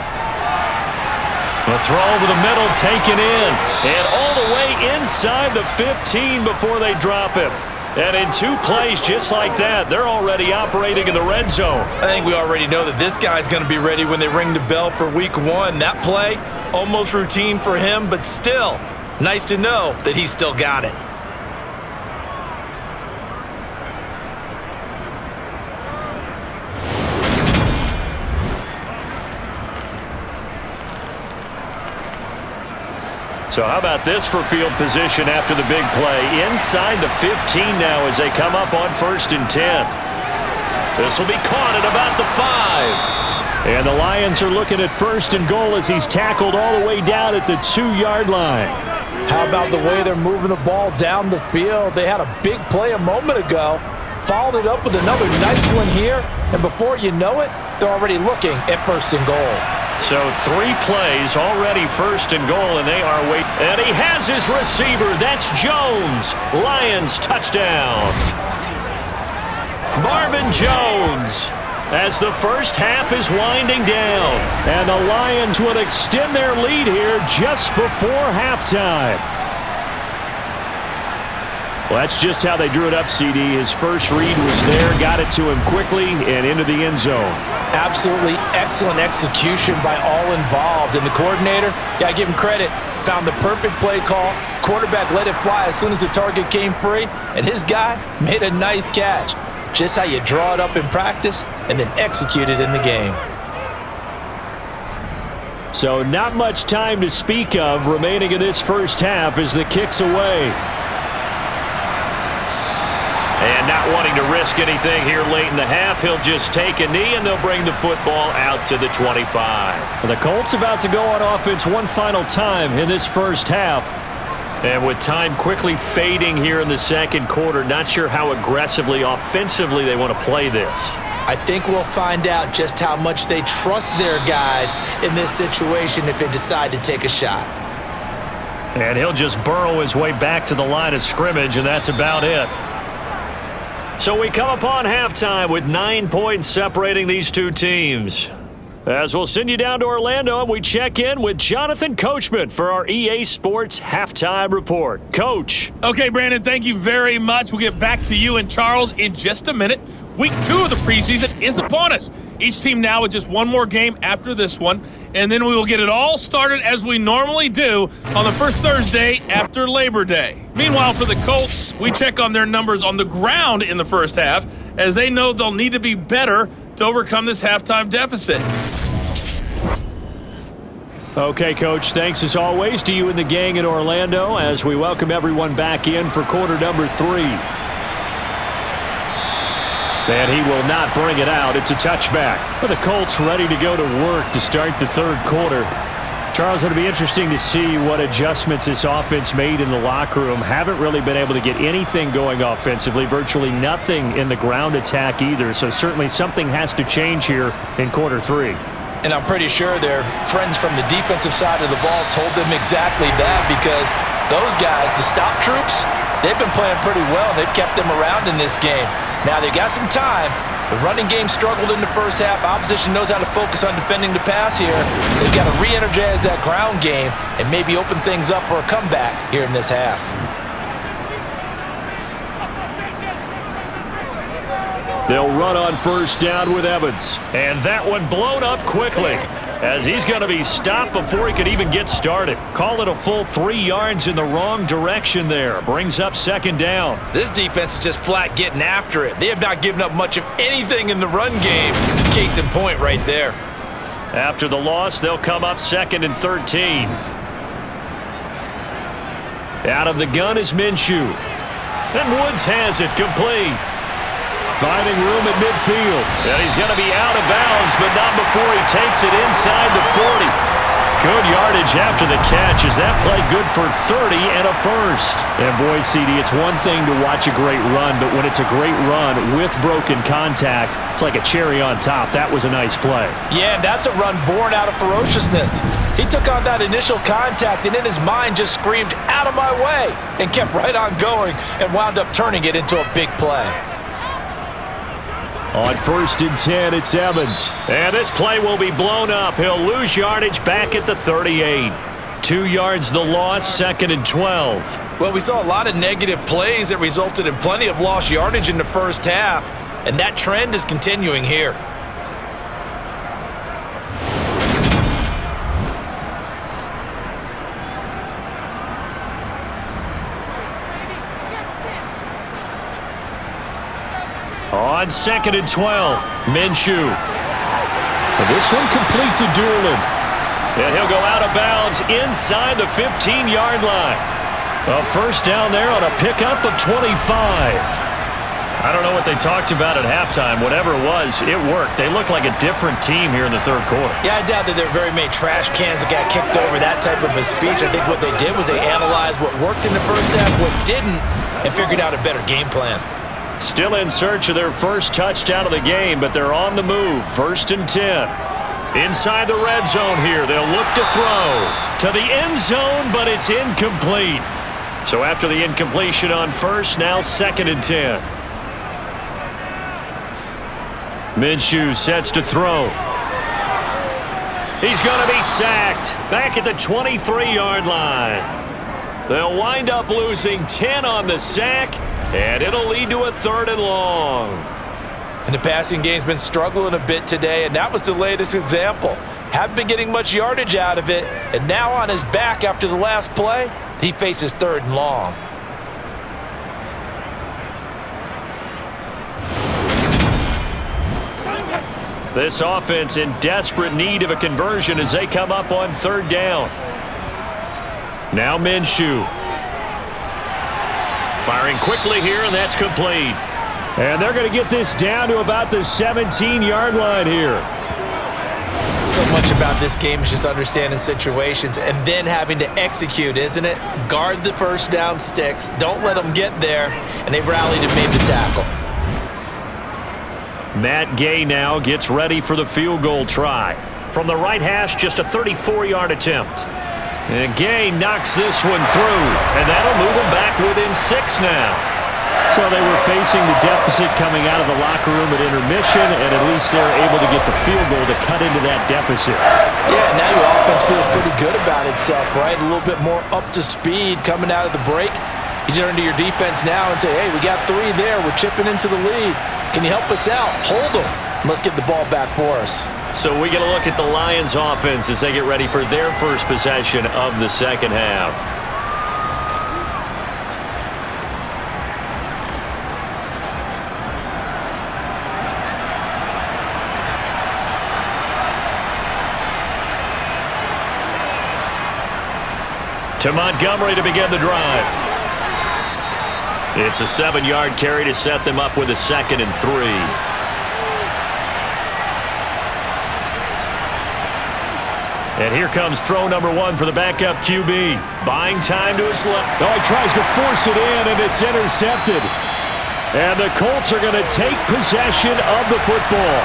The throw over the middle taken in, and all the way inside the 15 before they drop him. And in 2 plays just like that, they're already operating in the red zone. I think we already know that this guy's going to be ready when they ring the bell for week 1. That play, almost routine for him, but still, nice to know that he's still got it. So how about this for field position after the big play? Inside the 15 now as they come up on first and 10. This will be caught at about the 5. And the Lions are looking at first and goal as he's tackled all the way down at the 2-yard line. How about the way they're moving the ball down the field? They had a big play a moment ago, followed it up with another nice one here, and before you know it, they're already looking at 1st and goal. So 3 plays, already 1st and goal, and they are waiting. And he has his receiver. That's Jones. Lions touchdown. Marvin Jones, as the first half is winding down. And the Lions will extend their lead here just before halftime. Well, that's just how they drew it up, CD. His first read was there, got it to him quickly, and into the end zone. Absolutely excellent execution by all involved. And the coordinator, gotta give him credit, found the perfect play call. Quarterback let it fly as soon as the target came free, and his guy made a nice catch. Just how you draw it up in practice and then execute it in the game. So not much time to speak of remaining in this first half as the kick's away. And not wanting to risk anything here late in the half, he'll just take a knee and they'll bring the football out to the 25. The Colts about to go on offense one final time in this first half. And with time quickly fading here in the second quarter, not sure how aggressively, offensively they want to play this. I think we'll find out just how much they trust their guys in this situation if they decide to take a shot. And he'll just burrow his way back to the line of scrimmage, and that's about it. So we come upon halftime with 9 points separating these two teams. As we'll send you down to Orlando, and we check in with Jonathan Coachman for our EA Sports Halftime Report. Coach. Okay, Brandon, thank you very much. We'll get back to you and Charles in just a minute. Week 2 of the preseason is upon us. Each team now with just one more game after this one, and then we will get it all started as we normally do on the first Thursday after Labor Day. Meanwhile, for the Colts, we check on their numbers on the ground in the first half, as they know they'll need to be better to overcome this halftime deficit. Okay, Coach, thanks as always to you and the gang in Orlando as we welcome everyone back in for quarter number 3. And he will not bring it out. It's a touchback. But the Colts ready to go to work to start the third quarter. Charles, it'll be interesting to see what adjustments this offense made in the locker room. Haven't really been able to get anything going offensively, virtually nothing in the ground attack either. So certainly something has to change here in quarter 3. And I'm pretty sure their friends from the defensive side of the ball told them exactly that, because those guys, the stop troops, they've been playing pretty well. They've kept them around in this game. Now, they got some time. The running game struggled in the first half. Opposition knows how to focus on defending the pass here. They've got to re-energize that ground game and maybe open things up for a comeback here in this half. They'll run on first down with Evans. And that one blown up quickly, as he's going to be stopped before he could even get started. Call it a full 3 yards in the wrong direction there. Brings up second down. This defense is just flat getting after it. They have not given up much of anything in the run game. Case in point right there. After the loss, they'll come up 2nd and 13. Out of the gun is Minshew. And Woods has it complete. Finding room at midfield. And he's going to be out of bounds, but not before he takes it inside the 40. Good yardage after the catch. Is that play good for 30 and a first? And boy, CD, it's one thing to watch a great run, but when it's a great run with broken contact, it's like a cherry on top. That was a nice play. Yeah, that's a run born out of ferociousness. He took on that initial contact and in his mind just screamed, "Out of my way," and kept right on going and wound up turning it into a big play. On 1st and 10, it's Evans. And this play will be blown up. He'll lose yardage back at the 38. 2 yards the loss, 2nd and 12. Well, we saw a lot of negative plays that resulted in plenty of lost yardage in the first half, and that trend is continuing here. On 2nd and 12, Minshew. And this one complete to Doolin. And he'll go out of bounds inside the 15-yard line. A first down there on a pickup of 25. I don't know what they talked about at halftime. Whatever it was, it worked. They looked like a different team here in the third quarter. Yeah, I doubt that there are very many trash cans that got kicked over, that type of a speech. I think what they did was they analyzed what worked in the first half, what didn't, and figured out a better game plan. Still in search of their first touchdown of the game, but they're on the move. 1st and 10. Inside the red zone here, they'll look to throw to the end zone, but it's incomplete. So after the incompletion on first, now 2nd and 10. Minshew sets to throw. He's going to be sacked back at the 23-yard line. They'll wind up losing 10 on the sack, and it'll lead to a 3rd and long. And the passing game's been struggling a bit today, and that was the latest example. Haven't been getting much yardage out of it, and now on his back after the last play, he faces 3rd and long. This offense in desperate need of a conversion as they come up on 3rd down. Now Minshew. Firing quickly here, and that's complete. And they're going to get this down to about the 17-yard line here. So much about this game is just understanding situations and then having to execute, isn't it? Guard the first down sticks. Don't let them get there. And they rallied and made the tackle. Matt Gay now gets ready for the field goal try. From the right hash, just a 34-yard attempt. And Gay knocks this one through, and that'll move them back within 6 now. So they were facing the deficit coming out of the locker room at intermission, and at least they're able to get the field goal to cut into that deficit. Yeah, now your offense feels pretty good about itself, right? A little bit more up to speed coming out of the break. You turn to your defense now and say, hey, we got 3 there. We're chipping into the lead. Can you help us out? Hold them. Let's get the ball back for us. So we get a look at the Lions offense as they get ready for their first possession of the second half. To Montgomery to begin the drive. It's a 7-yard carry to set them up with a 2nd and 3. And here comes throw number 1 for the backup QB. Buying time to his left. Oh, he tries to force it in, and it's intercepted. And the Colts are going to take possession of the football.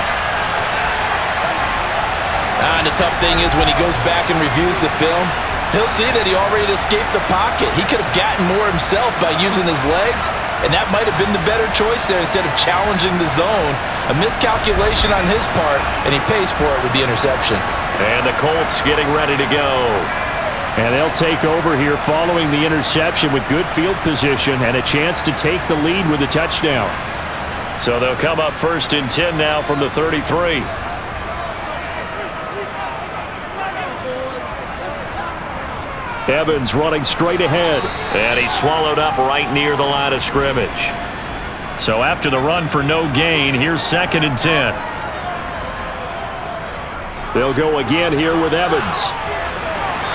And the tough thing is when he goes back and reviews the film, he'll see that he already escaped the pocket. He could have gotten more himself by using his legs, and that might have been the better choice there instead of challenging the zone. A miscalculation on his part, and he pays for it with the interception. And the Colts getting ready to go. And they'll take over here following the interception with good field position and a chance to take the lead with a touchdown. So they'll come up 1st and 10 now from the 33. Evans running straight ahead. And he's swallowed up right near the line of scrimmage. So after the run for no gain, here's 2nd and 10. They'll go again here with Evans.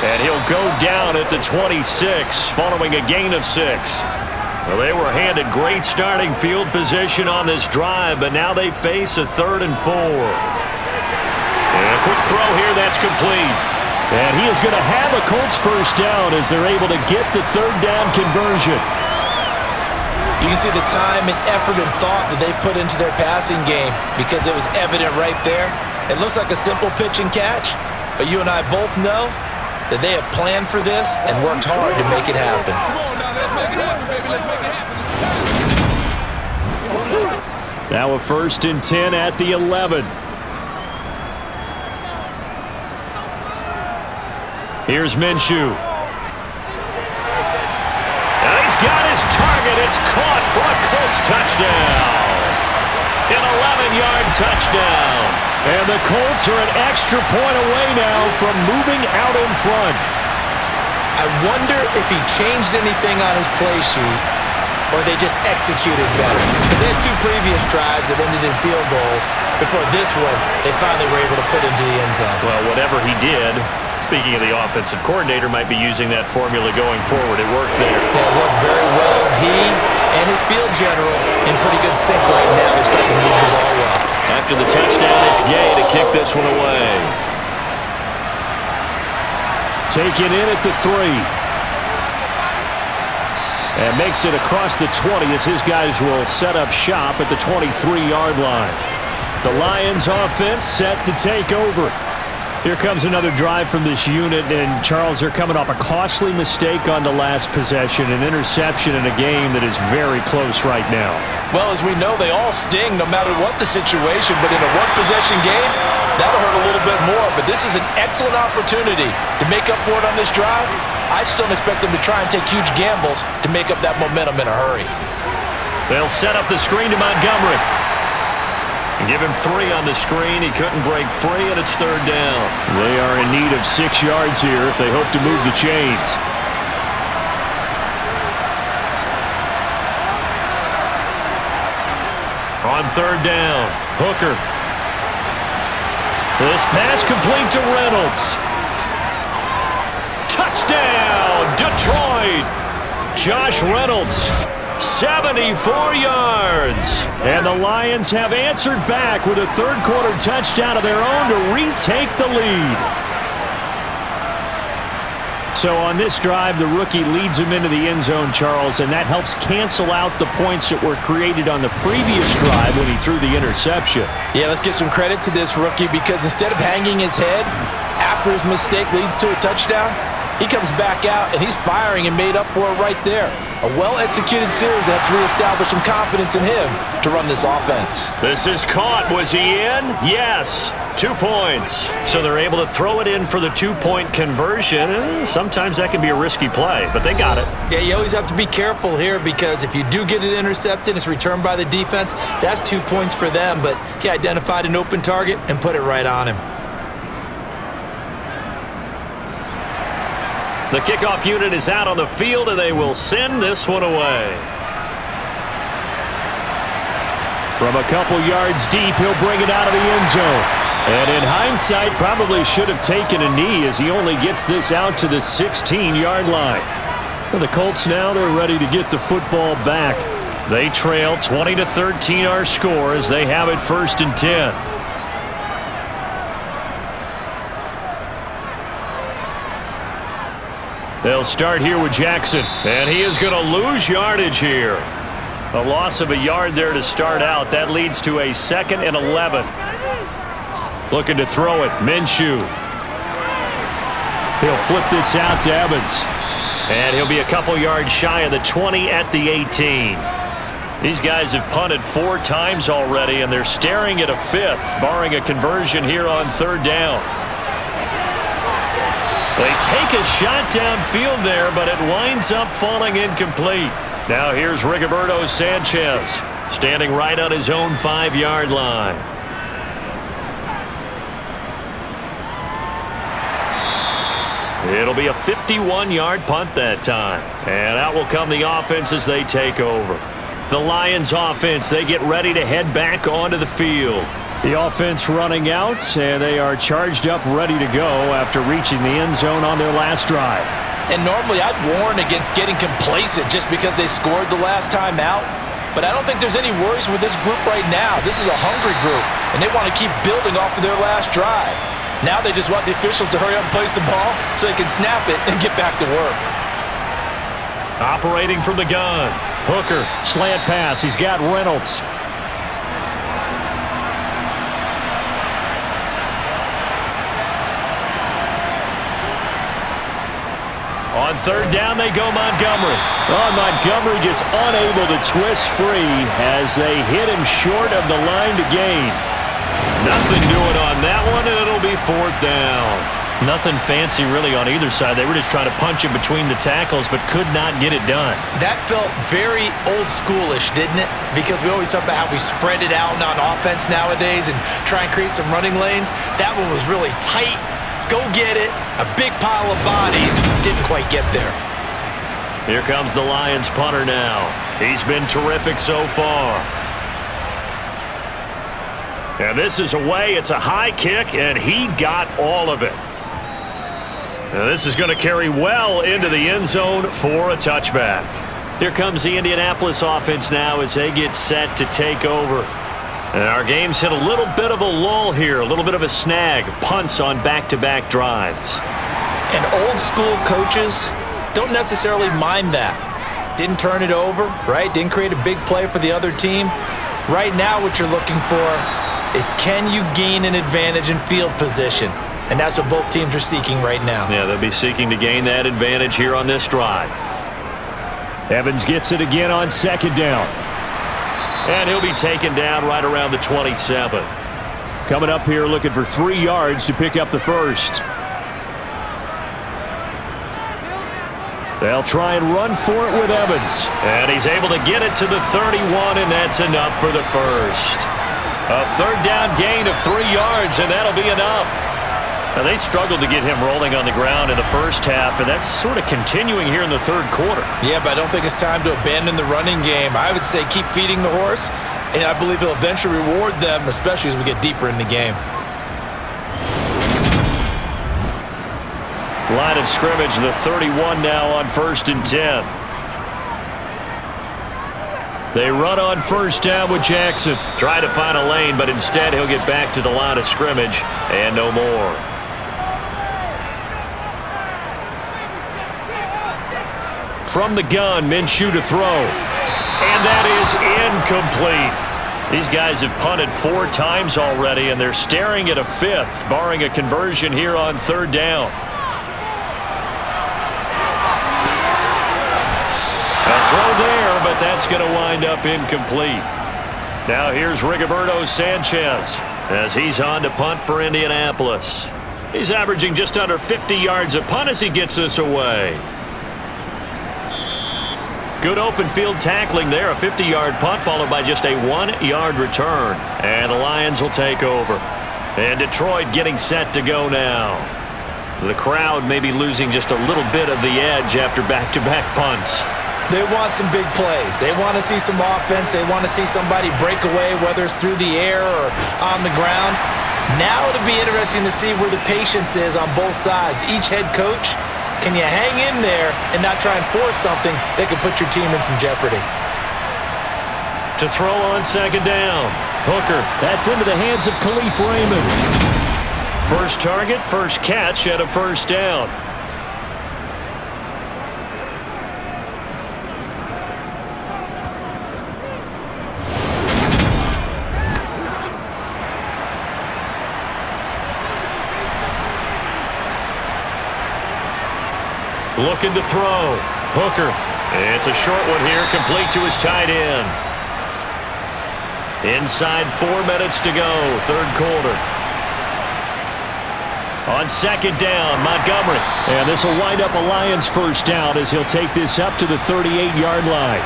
And he'll go down at the 26 following a gain of 6. Well, they were handed great starting field position on this drive, but now they face a 3rd and 4. And a quick throw here, that's complete. And he is going to have a Colts first down as they're able to get the 3rd down conversion. You can see the time and effort and thought that they put into their passing game because it was evident right there. It looks like a simple pitch and catch, but you and I both know that they have planned for this and worked hard to make it happen. Now a 1st and 10 at the 11. Here's Minshew. And he's got his target. It's caught for a Colts touchdown. An 11-yard touchdown. And the Colts are an extra point away now from moving out in front. I wonder if he changed anything on his play sheet or they just executed better. Because they had 2 previous drives that ended in field goals. Before this one, they finally were able to put into the end zone. Well, whatever he did, speaking of the offensive coordinator, might be using that formula going forward. It worked there. Yeah, it worked very well. He and his field general in pretty good sync right now. They're starting to move the ball well. After the touchdown, it's Gay to kick this one away. Taken in at the 3. And makes it across the 20 as his guys will set up shop at the 23-yard line. The Lions offense set to take over. Here comes another drive from this unit, and Charles, they're coming off a costly mistake on the last possession, an interception in a game that is very close right now. Well, as we know, they all sting no matter what the situation, but in a one-possession game, that'll hurt a little bit more. But this is an excellent opportunity to make up for it on this drive. I just don't expect them to try and take huge gambles to make up that momentum in a hurry. They'll set up the screen to Montgomery. And give him 3 on the screen. He couldn't break free, and it's 3rd down. They are in need of 6 yards here if they hope to move the chains. On 3rd down, Hooker. This pass complete to Reynolds. Touchdown, Detroit! Josh Reynolds, 74 yards. And the Lions have answered back with a third-quarter touchdown of their own to retake the lead. So on this drive, the rookie leads him into the end zone, Charles, and that helps cancel out the points that were created on the previous drive when he threw the interception. Yeah, let's give some credit to this rookie because instead of hanging his head after his mistake leads to a touchdown, he comes back out and he's firing and made up for it right there. A well-executed series that helps reestablish some confidence in him to run this offense. This is caught. Was he in? Yes. 2 points. So they're able to throw it in for the 2-point conversion. Sometimes that can be a risky play, but they got it. Yeah, you always have to be careful here because if you do get it intercepted, it's returned by the defense, that's 2 points for them. But he identified an open target and put it right on him. The kickoff unit is out on the field, and they will send this one away. From a couple yards deep, he'll bring it out of the end zone. And in hindsight, probably should have taken a knee as he only gets this out to the 16-yard line. For the Colts now, they're ready to get the football back. They trail 20-13 our score as they have it 1st and 10. They'll start here with Jackson, and he is going to lose yardage here. A loss of a yard there to start out. That leads to a 2nd and 11. Looking to throw it, Minshew. He'll flip this out to Evans. And he'll be a couple yards shy of the 20 at the 18. These guys have punted 4 times already, and they're staring at a 5th, barring a conversion here on 3rd down. They take a shot downfield there, but it winds up falling incomplete. Now here's Rigoberto Sanchez, standing right on his own 5-yard line. It'll be a 51-yard punt that time. And out will come the offense as they take over. The Lions offense, they get ready to head back onto the field. The offense running out, and they are charged up, ready to go after reaching the end zone on their last drive. And normally I'd warn against getting complacent just because they scored the last time out. But I don't think there's any worries with this group right now. This is a hungry group, and they want to keep building off of their last drive. Now they just want the officials to hurry up and place the ball so they can snap it and get back to work. Operating from the gun, Hooker, slant pass. He's got Reynolds. On 3rd down, they go Montgomery. Oh, Montgomery just unable to twist free as they hit him short of the line to gain. Nothing doing on that one, and it'll be 4th down. Nothing fancy really on either side. They were just trying to punch in between the tackles, but could not get it done. That felt very old schoolish, didn't it? Because we always talk about how we spread it out on offense nowadays and try and create some running lanes. That one was really tight. Go get it. A big pile of bodies. Didn't quite get there. Here comes the Lions punter now. He's been terrific so far. And this is away. It's a high kick, and he got all of it. Now this is going to carry well into the end zone for a touchback. Here comes the Indianapolis offense now as they get set to take over. And our game's hit a little bit of a lull here, a little bit of a snag. Punts on back-to-back drives. And old school coaches don't necessarily mind that. Didn't turn it over, right? Didn't create a big play for the other team. Right now what you're looking for is, can you gain an advantage in field position? And that's what both teams are seeking right now. Yeah, they'll be seeking to gain that advantage here on this drive. Evans gets it again on second down. And he'll be taken down right around the 27. Coming up here looking for 3 yards to pick up the first. They'll try and run for it with Evans. And he's able to get it to the 31, and that's enough for the first. A third down gain of 3 yards, and that'll be enough. Now, they struggled to get him rolling on the ground in the first half, and that's sort of continuing here in the third quarter. Yeah, but I don't think it's time to abandon the running game. I would say keep feeding the horse, and I believe he'll eventually reward them, especially as we get deeper in the game. Line of scrimmage, the 31 now on 1st and 10. They run on first down with Jackson. Try to find a lane, but instead he'll get back to the line of scrimmage and no more. From the gun, Minshew to throw. And that is incomplete. These guys have punted 4 times already, and they're staring at a 5th, barring a conversion here on 3rd down. A throw there, but that's going to wind up incomplete. Now here's Rigoberto Sanchez as he's on to punt for Indianapolis. He's averaging just under 50 yards a punt as he gets this away. Good open field tackling there, a 50-yard punt followed by just a 1-yard return. And the Lions will take over. And Detroit getting set to go now. The crowd may be losing just a little bit of the edge after back-to-back punts. They want some big plays. They want to see some offense. They want to see somebody break away, whether it's through the air or on the ground. Now it'll be interesting to see where the patience is on both sides. Each head coach, can you hang in there and not try and force something that could put your team in some jeopardy? To throw on 2nd down. Hooker. That's into the hands of Khalif Raymond. First target, first catch at a 1st down. Looking to throw. Hooker. It's a short one here, complete to his tight end. Inside 4 minutes to go, 3rd quarter. On 2nd down, Montgomery. And this will wind up a Lions first down as he'll take this up to the 38-yard line.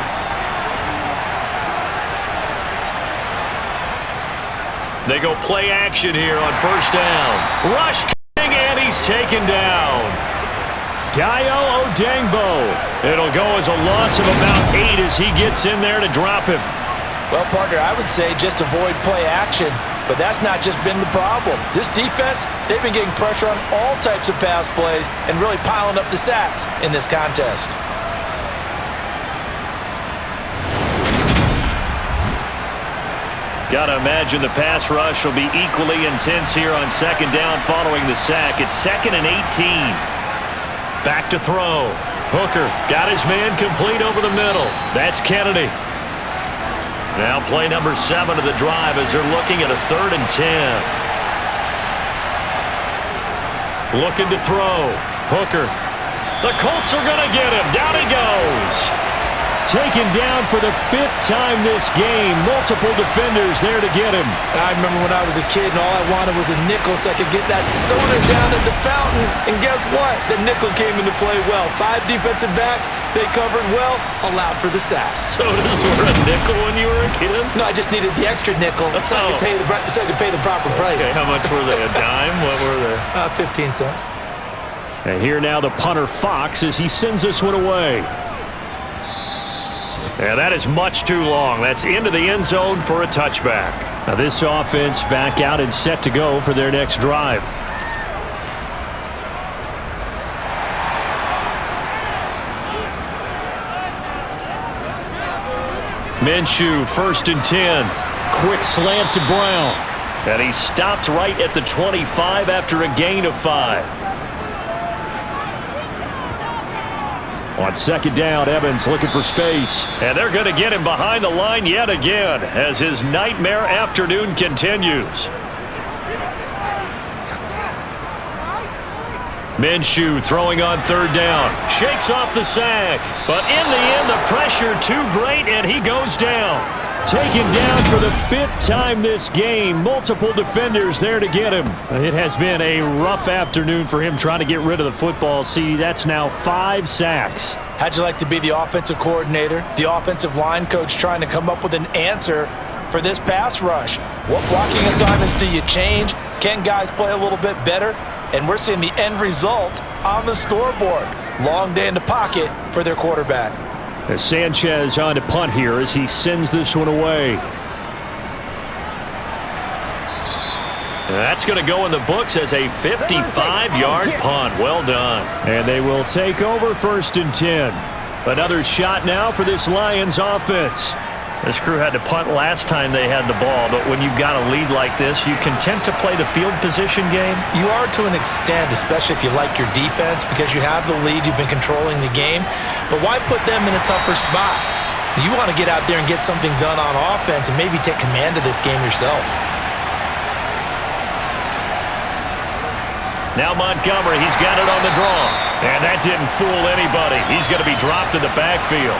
They go play action here on 1st down. Rush King, and he's taken down. Dayo Odengbo. It'll go as a loss of about 8 as he gets in there to drop him. Well, partner, I would say just avoid play action, but that's not just been the problem. This defense, they've been getting pressure on all types of pass plays and really piling up the sacks in this contest. Got to imagine the pass rush will be equally intense here on 2nd down following the sack. It's 2nd and 18. Back to throw. Hooker got his man complete over the middle. That's Kennedy. Now play number 7 of the drive as they're looking at a 3rd and 10. Looking to throw. Hooker. The Colts are going to get him. Down he goes. Taken down for the 5th time this game. Multiple defenders there to get him. I remember when I was a kid and all I wanted was a nickel so I could get that soda down at the fountain. And guess what? The nickel came into play well. 5 defensive backs, they covered well, allowed for the sack. Sodas were a nickel when you were a kid? No, I just needed the extra nickel so I could pay the proper price. Okay, how much were they? A dime? What were they? 15 cents. And here now the punter Fox as he sends this one away. Yeah, that is much too long. That's into the end zone for a touchback. Now this offense back out and set to go for their next drive. Minshew, 1st and 10. Quick slant to Brown. And he stopped right at the 25 after a gain of 5. On 2nd down, Evans looking for space. And they're going to get him behind the line yet again as his nightmare afternoon continues. Minshew throwing on 3rd down. Shakes off the sack. But in the end, the pressure too great, and he goes down. Taken down for the 5th time this game. Multiple defenders there to get him. It has been a rough afternoon for him trying to get rid of the football. See, that's now 5 sacks. How'd you like to be the offensive coordinator, the offensive line coach trying to come up with an answer for this pass rush? What blocking assignments do you change? Can guys play a little bit better? And we're seeing the end result on the scoreboard. Long day in the pocket for their quarterback. As Sanchez on to punt here as he sends this one away. That's going to go in the books as a 55-yard punt. Well done. And they will take over 1st and 10. Another shot now for this Lions offense. This crew had to punt last time they had the ball, but when you've got a lead like this, you content to play the field position game? You are to an extent, especially if you like your defense, because you have the lead, you've been controlling the game. But why put them in a tougher spot? You want to get out there and get something done on offense and maybe take command of this game yourself. Now Montgomery, he's got it on the draw. And that didn't fool anybody. He's going to be dropped in the backfield.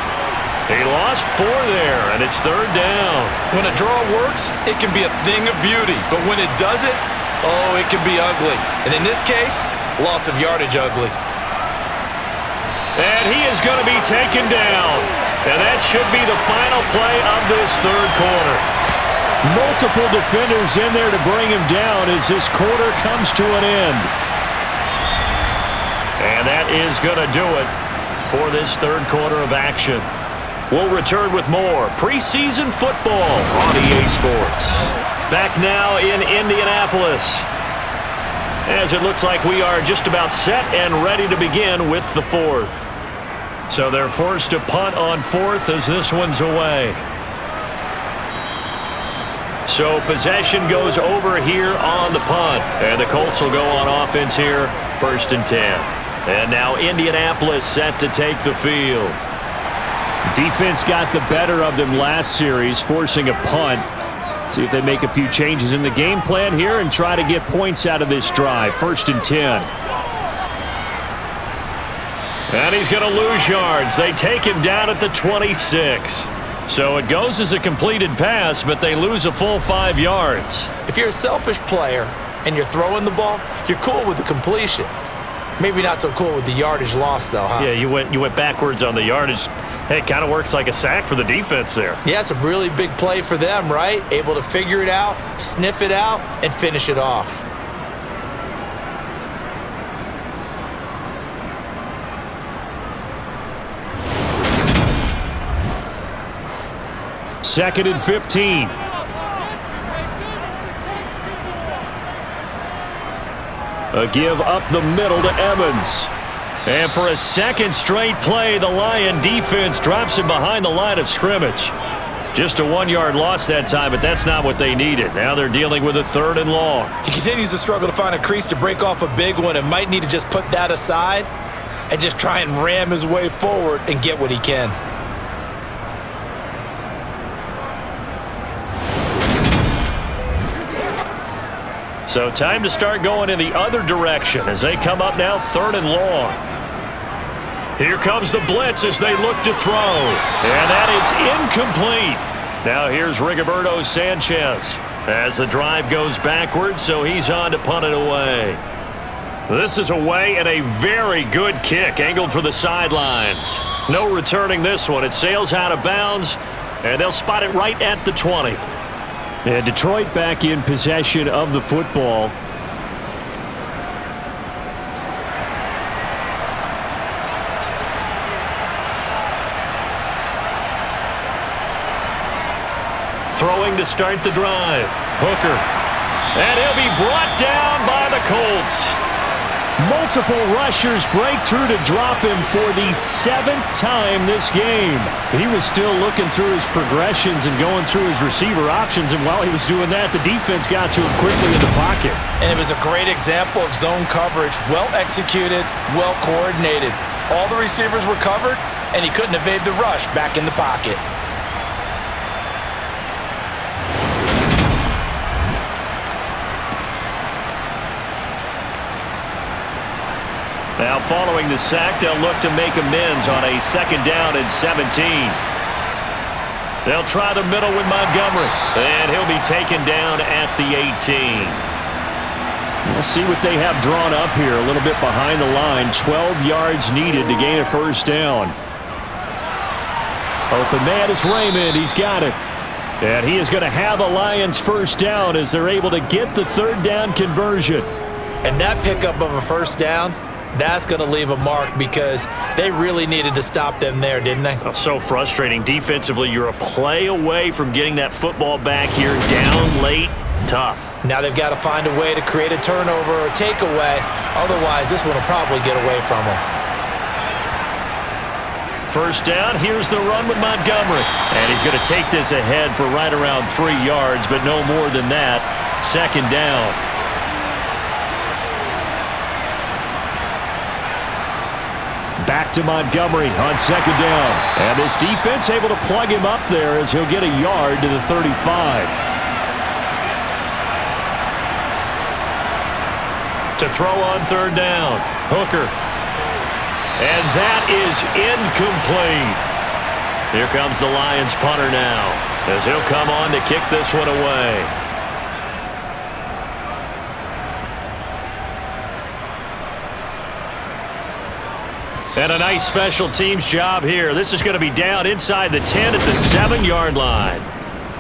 He lost 4 there, and it's 3rd down. When a draw works, it can be a thing of beauty. But when it doesn't, oh, it can be ugly. And in this case, loss of yardage ugly. And he is going to be taken down. And that should be the final play of this 3rd quarter. Multiple defenders in there to bring him down as this quarter comes to an end. And that is going to do it for this 3rd quarter of action. We'll return with more preseason football on EA Sports. Back now in Indianapolis, as it looks like we are just about set and ready to begin with the 4th. So they're forced to punt on 4th as this one's away. So possession goes over here on the punt, and the Colts will go on offense here, 1st and 10. And now Indianapolis set to take the field. Defense got the better of them last series, forcing a punt. See if they make a few changes in the game plan here and try to get points out of this drive. 1st and 10. And he's going to lose yards. They take him down at the 26. So it goes as a completed pass, but they lose a full 5 yards. If you're a selfish player and you're throwing the ball, you're cool with the completion. Maybe not so cool with the yardage loss, though, huh? Yeah, you went backwards on the yardage. Hey, it kind of works like a sack for the defense there. Yeah, it's a really big play for them, right? Able to figure it out, sniff it out, and finish it off. Second and 15. A give up the middle to Evans. And for a second straight play, the Lion defense drops him behind the line of scrimmage. Just a 1-yard loss that time, but that's not what they needed. Now they're dealing with a 3rd and long. He continues to struggle to find a crease to break off a big one and might need to just put that aside and just try and ram his way forward and get what he can. So time to start going in the other direction as they come up now 3rd and long. Here comes the blitz as they look to throw. And that is incomplete. Now here's Rigoberto Sanchez as the drive goes backwards, so he's on to punt it away. This is away and a very good kick angled for the sidelines. No returning this one. It sails out of bounds, and they'll spot it right at the 20. And Detroit back in possession of the football. Throwing to start the drive. Hooker. And he'll be brought down by the Colts. Multiple rushers break through to drop him for the 7th time this game. He was still looking through his progressions and going through his receiver options, and while he was doing that, the defense got to him quickly in the pocket. And it was a great example of zone coverage. Well executed, well coordinated. All the receivers were covered, and he couldn't evade the rush back in the pocket. Now following the sack, they'll look to make amends on a 2nd down and 17. They'll try the middle with Montgomery, and he'll be taken down at the 18. We'll see what they have drawn up here, a little bit behind the line. 12 yards needed to gain a 1st down. Open man is Raymond. He's got it. And he is going to have a Lions 1st down as they're able to get the 3rd down conversion. And that pickup of a 1st down, that's going to leave a mark because they really needed to stop them there, didn't they? Oh, so frustrating. Defensively, you're a play away from getting that football back here. Down late, tough. Now they've got to find a way to create a turnover or takeaway. Otherwise, this one will probably get away from them. 1st down, here's the run with Montgomery. And he's going to take this ahead for right around 3 yards, but no more than that. 2nd down. Back to Montgomery on 2nd down. And this defense able to plug him up there as he'll get a yard to the 35. To throw on 3rd down. Hooker. And that is incomplete. Here comes the Lions punter now as he'll come on to kick this one away. And a nice special teams job here. This is going to be down inside the 10 at the 7-yard line.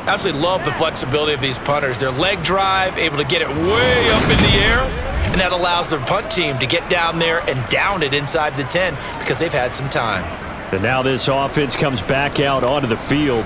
Absolutely love the flexibility of these punters. Their leg drive, able to get it way up in the air, and that allows their punt team to get down there and down it inside the 10 because they've had some time. And now this offense comes back out onto the field.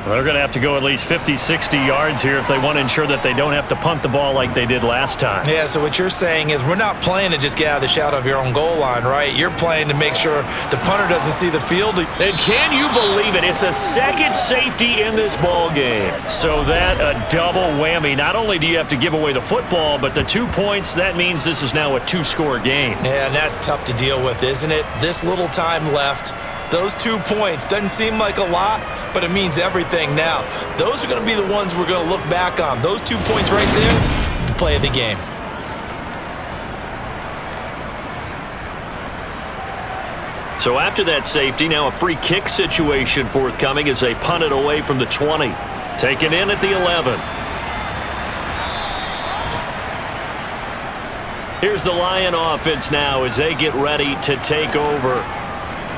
They're going to have to go at least 50, 60 yards here if they want to ensure that they don't have to punt the ball like they did last time. Yeah, so what you're saying is we're not playing to just get out of the shadow of your own goal line, right? You're playing to make sure the punter doesn't see the field. And can you believe it? It's a 2nd safety in this ball game. So that a double whammy. Not only do you have to give away the football, but the 2 points, that means this is now a 2-score game. Yeah, and that's tough to deal with, isn't it? This little time left. Those 2 points doesn't seem like a lot, but it means everything now. Those are going to be the ones we're going to look back on. Those 2 points right there, the play of the game. So after that safety, now a free kick situation forthcoming as they punt it away from the 20. Taken in at the 11. Here's the Lion offense now as they get ready to take over.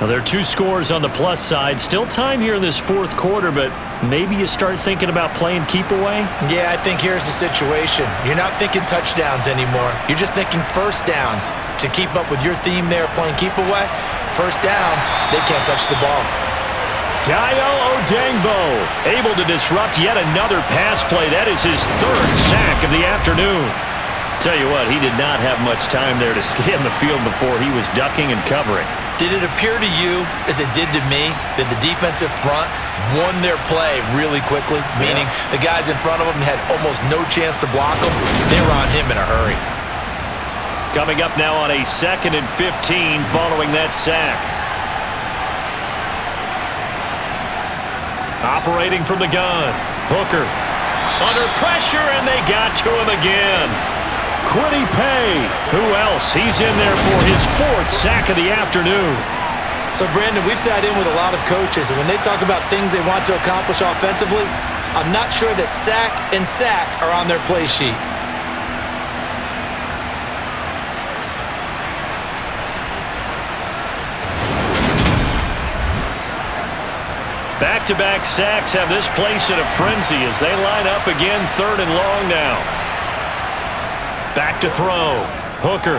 Now, there are 2 scores on the plus side. Still time here in this 4th quarter, but maybe you start thinking about playing keep away? Yeah, I think here's the situation. You're not thinking touchdowns anymore. You're just thinking 1st downs. To keep up with your theme there, playing keep away, 1st downs, they can't touch the ball. Dayo Odengbo able to disrupt yet another pass play. That is his 3rd sack of the afternoon. Tell you what, he did not have much time there to scan the field before he was ducking and covering. Did it appear to you, as it did to me, that the defensive front won their play really quickly? Meaning the guys in front of them had almost no chance to block them. They were on him in a hurry. Coming up now on a 2nd and 15 following that sack. Operating from the gun. Hooker under pressure, and they got to him again. Quiddy Pay. Who else? He's in there for his 4th sack of the afternoon. So, Brandon, we've sat in with a lot of coaches, and when they talk about things they want to accomplish offensively, I'm not sure that sack and sack are on their play sheet. Back-to-back sacks have this place in a frenzy as they line up again 3rd and long now. Back to throw. Hooker.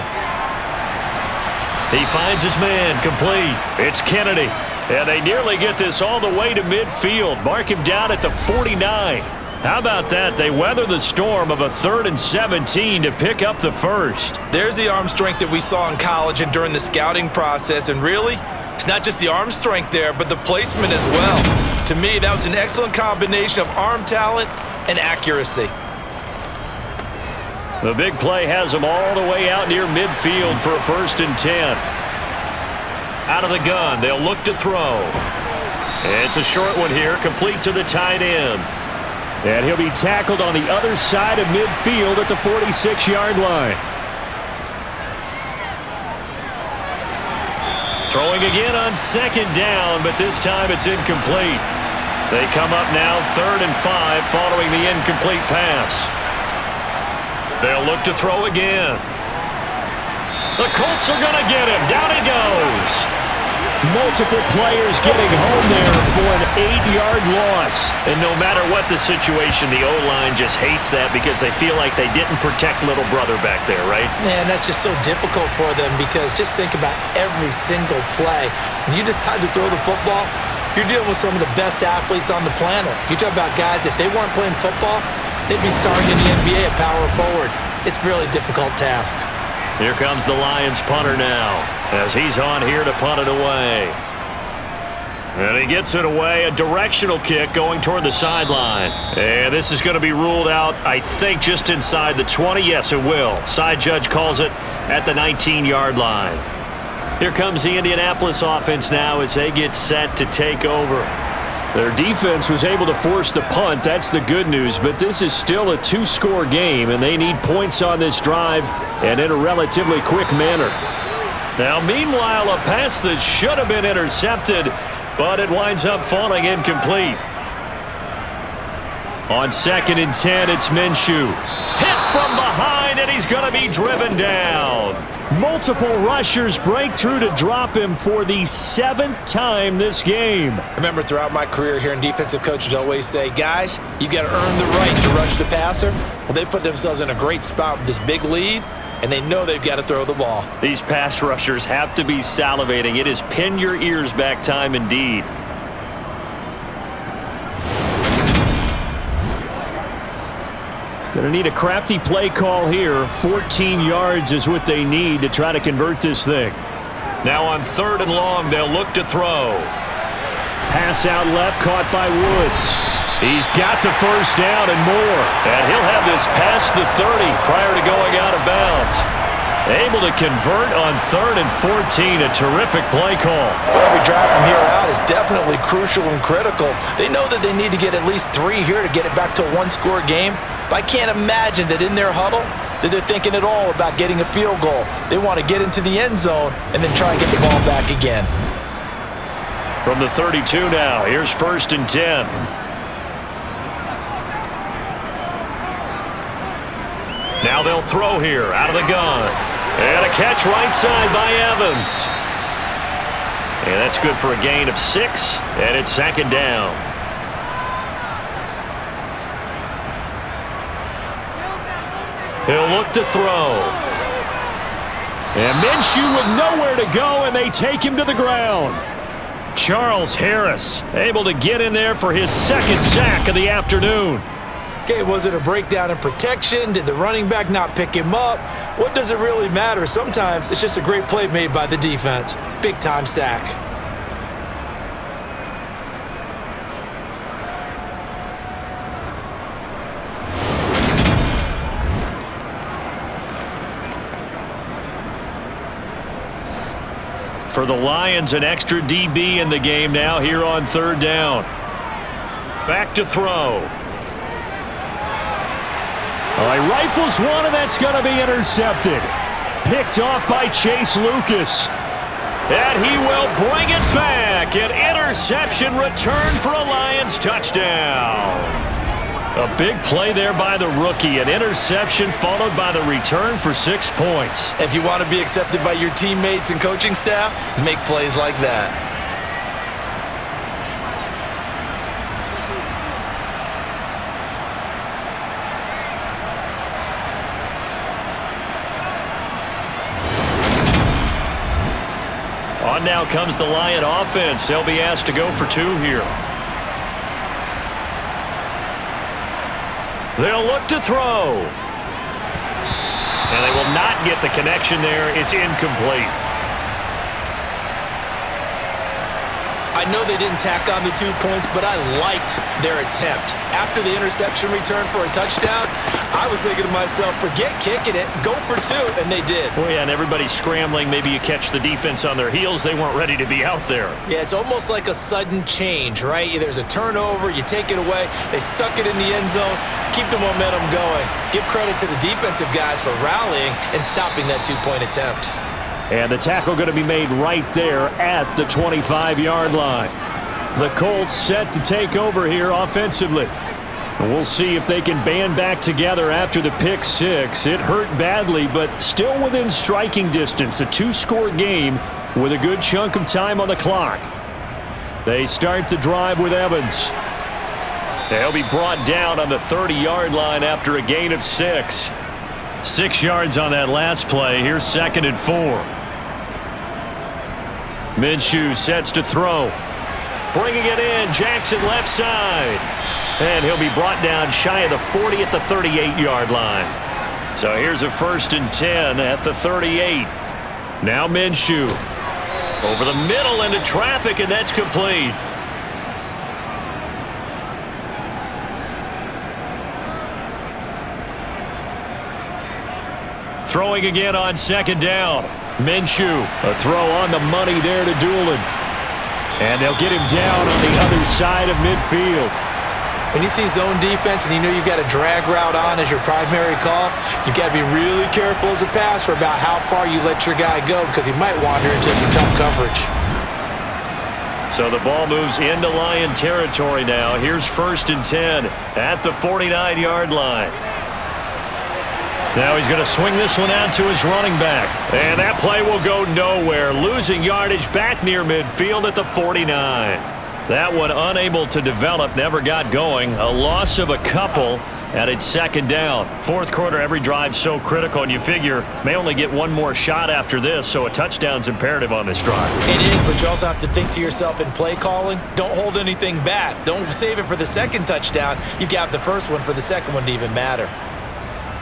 He finds his man complete. It's Kennedy. And they nearly get this all the way to midfield. Mark him down at the 49. How about that? They weather the storm of a 3rd and 17 to pick up the first. There's the arm strength that we saw in college and during the scouting process. And really, it's not just the arm strength there, but the placement as well. To me, that was an excellent combination of arm talent and accuracy. The big play has them all the way out near midfield for a 1st and 10. Out of the gun, they'll look to throw. It's a short one here, complete to the tight end. And he'll be tackled on the other side of midfield at the 46-yard line. Throwing again on 2nd down, but this time it's incomplete. They come up now 3rd and 5 following the incomplete pass. They'll look to throw again. The Colts are going to get him. Down he goes. Multiple players getting home there for an 8-yard loss. And no matter what the situation, the O-line just hates that because they feel like they didn't protect little brother back there, right? Man, that's just so difficult for them because just think about every single play. When you decide to throw the football, you're dealing with some of the best athletes on the planet. You talk about guys, if they weren't playing football, they'd be starting in the NBA at power forward. It's a really difficult task. Here comes the Lions punter now as he's on here to punt it away. And he gets it away, a directional kick going toward the sideline. And this is going to be ruled out, I think, just inside the 20. Yes, it will. Side judge calls it at the 19-yard line. Here comes the Indianapolis offense now as they get set to take over. Their defense was able to force the punt. That's the good news, but this is still a 2-score game, and they need points on this drive and in a relatively quick manner. Now, meanwhile, a pass that should have been intercepted, but it winds up falling incomplete. On 2nd and 10, it's Minshew. Hit from behind, and he's going to be driven down. Multiple rushers break through to drop him for the 7th time this game. Remember, throughout my career here in defensive coaches always say, guys, you got to earn the right to rush the passer. Well, they put themselves in a great spot with this big lead, and they know they've got to throw the ball. These pass rushers have to be salivating. It is pin your ears back time indeed. Going to need a crafty play call here. 14 yards is what they need to try to convert this thing. Now on 3rd and long, they'll look to throw. Pass out left, caught by Woods. He's got the first down and more. And he'll have this past the 30 prior to going out of bounds. Able to convert on 3rd and 14. A terrific play call. Every drive from here out is definitely crucial and critical. They know that they need to get at least 3 here to get it back to a 1-score game. But I can't imagine that in their huddle that they're thinking at all about getting a field goal. They want to get into the end zone and then try and get the ball back again. From the 32 now, here's 1st and 10. Now they'll throw here out of the gun. And a catch right side by Evans. And that's good for a gain of 6, and it's 2nd down. He'll look to throw. And Minshew with nowhere to go, and they take him to the ground. Charles Harris able to get in there for his 2nd sack of the afternoon. Okay, was it a breakdown in protection? Did the running back not pick him up? What does it really matter? Sometimes it's just a great play made by the defense. Big-time sack. For the Lions, an extra DB in the game now here on 3rd down. Back to throw. He rifles one, and that's going to be intercepted. Picked off by Chase Lucas. And he will bring it back. An interception return for a Lions touchdown. A big play there by the rookie. An interception followed by the return for 6 points. If you want to be accepted by your teammates and coaching staff, make plays like that. On now comes the Lion offense. They'll be asked to go for 2 here. They'll look to throw. And they will not get the connection there. It's incomplete. I know they didn't tack on the 2 points, but I liked their attempt. After the interception return for a touchdown, I was thinking to myself, forget kicking it, go for 2, and they did. Oh, yeah, and everybody's scrambling. Maybe you catch the defense on their heels. They weren't ready to be out there. Yeah, it's almost like a sudden change, right? There's a turnover, you take it away, they stuck it in the end zone, keep the momentum going. Give credit to the defensive guys for rallying and stopping that 2-point attempt. And the tackle going to be made right there at the 25-yard line. The Colts set to take over here offensively. And we'll see if they can band back together after the pick six. It hurt badly, but still within striking distance. A 2-score game with a good chunk of time on the clock. They start the drive with Evans. They'll be brought down on the 30-yard line after a gain of 6. 6 yards on that last play. Here's 2nd and 4. Minshew sets to throw. Bringing it in, Jackson left side. And he'll be brought down shy of the 40 at the 38-yard line. So here's a 1st and 10 at the 38. Now Minshew. Over the middle into traffic, and that's complete. Throwing again on 2nd down. Minshew, a throw on the money there to Doolin. And they'll get him down on the other side of midfield. When you see zone defense and you know you've got a drag route on as your primary call, you've got to be really careful as a passer about how far you let your guy go because he might wander into some tough coverage. So the ball moves into Lion territory now. Here's 1st and 10 at the 49-yard line. Now he's going to swing this one out to his running back. And that play will go nowhere. Losing yardage back near midfield at the 49. That one unable to develop, never got going. A loss of a couple, and it's 2nd down. 4th quarter, every drive so critical, and you figure may only get one more shot after this, so a touchdown's imperative on this drive. It is, but you also have to think to yourself in play calling, don't hold anything back. Don't save it for the 2nd touchdown. You got the 1st one for the 2nd one to even matter.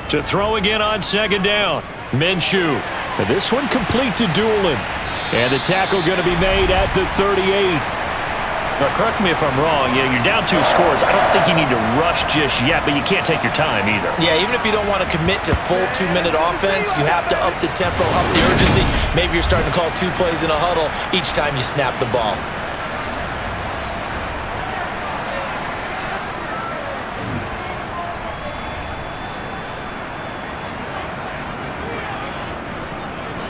To throw again on 2nd down. Minshew. And this one complete to Doolin. And the tackle going to be made at the 38. Now, correct me if I'm wrong. Yeah, you're down 2 scores. I don't think you need to rush just yet, but you can't take your time either. Yeah, even if you don't want to commit to full 2-minute offense, you have to up the tempo, up the urgency. Maybe you're starting to call 2 plays in a huddle each time you snap the ball.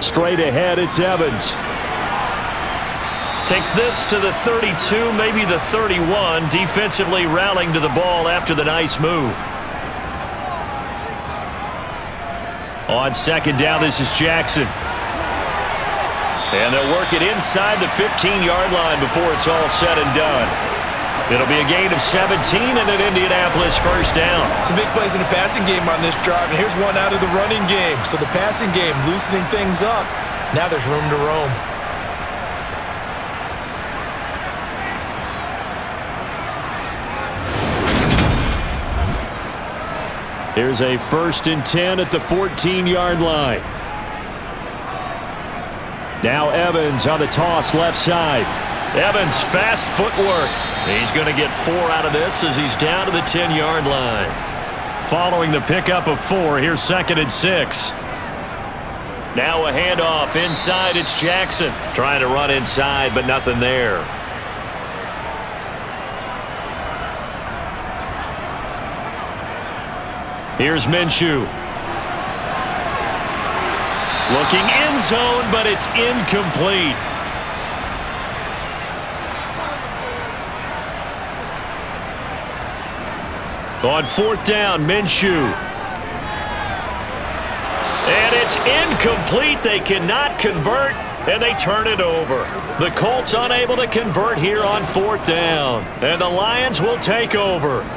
Straight ahead, it's Evans. Takes this to the 32, maybe the 31. Defensively rallying to the ball after the nice move. On 2nd down, this is Jackson. And they'll work it inside the 15-yard line before it's all said and done. It'll be a gain of 17 and an Indianapolis 1st down. Some big plays in the passing game on this drive, and here's one out of the running game. So the passing game loosening things up. Now there's room to roam. Here's a 1st and 10 at the 14-yard line. Now Evans on the toss left side. Evans, fast footwork. He's going to get 4 out of this as he's down to the 10-yard line. Following the pickup of 4, here's 2nd and 6. Now a handoff inside. It's Jackson trying to run inside, but nothing there. Here's Minshew. Looking end zone, but it's incomplete. On 4th down, Minshew. And it's incomplete. They cannot convert, and they turn it over. The Colts unable to convert here on 4th down, and the Lions will take over.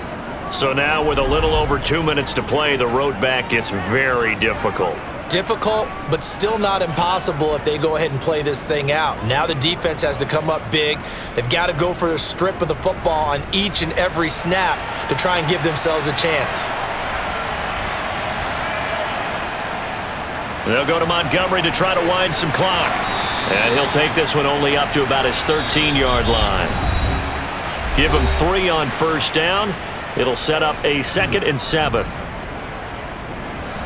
So now with a little over 2 minutes to play, the road back gets very difficult. Difficult, but still not impossible if they go ahead and play this thing out. Now the defense has to come up big. They've got to go for the strip of the football on each and every snap to try and give themselves a chance. They'll go to Montgomery to try to wind some clock. And he'll take this one only up to about his 13-yard line. Give him 3 on first down. It'll set up a 2nd and 7.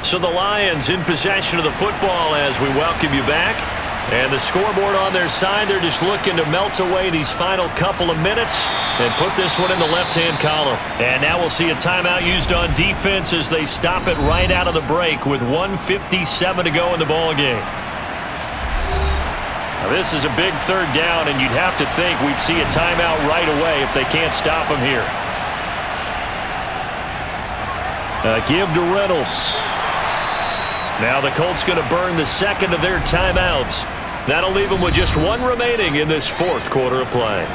So the Lions in possession of the football as we welcome you back. And the scoreboard on their side, they're just looking to melt away these final couple of minutes and put this one in the left-hand column. And now we'll see a timeout used on defense as they stop it right out of the break with 1:57 to go in the ballgame. Now this is a big 3rd down, and you'd have to think we'd see a timeout right away if they can't stop them here. Give to Reynolds. Now the Colts going to burn the 2nd of their timeouts. That'll leave them with just 1 remaining in this 4th quarter of play.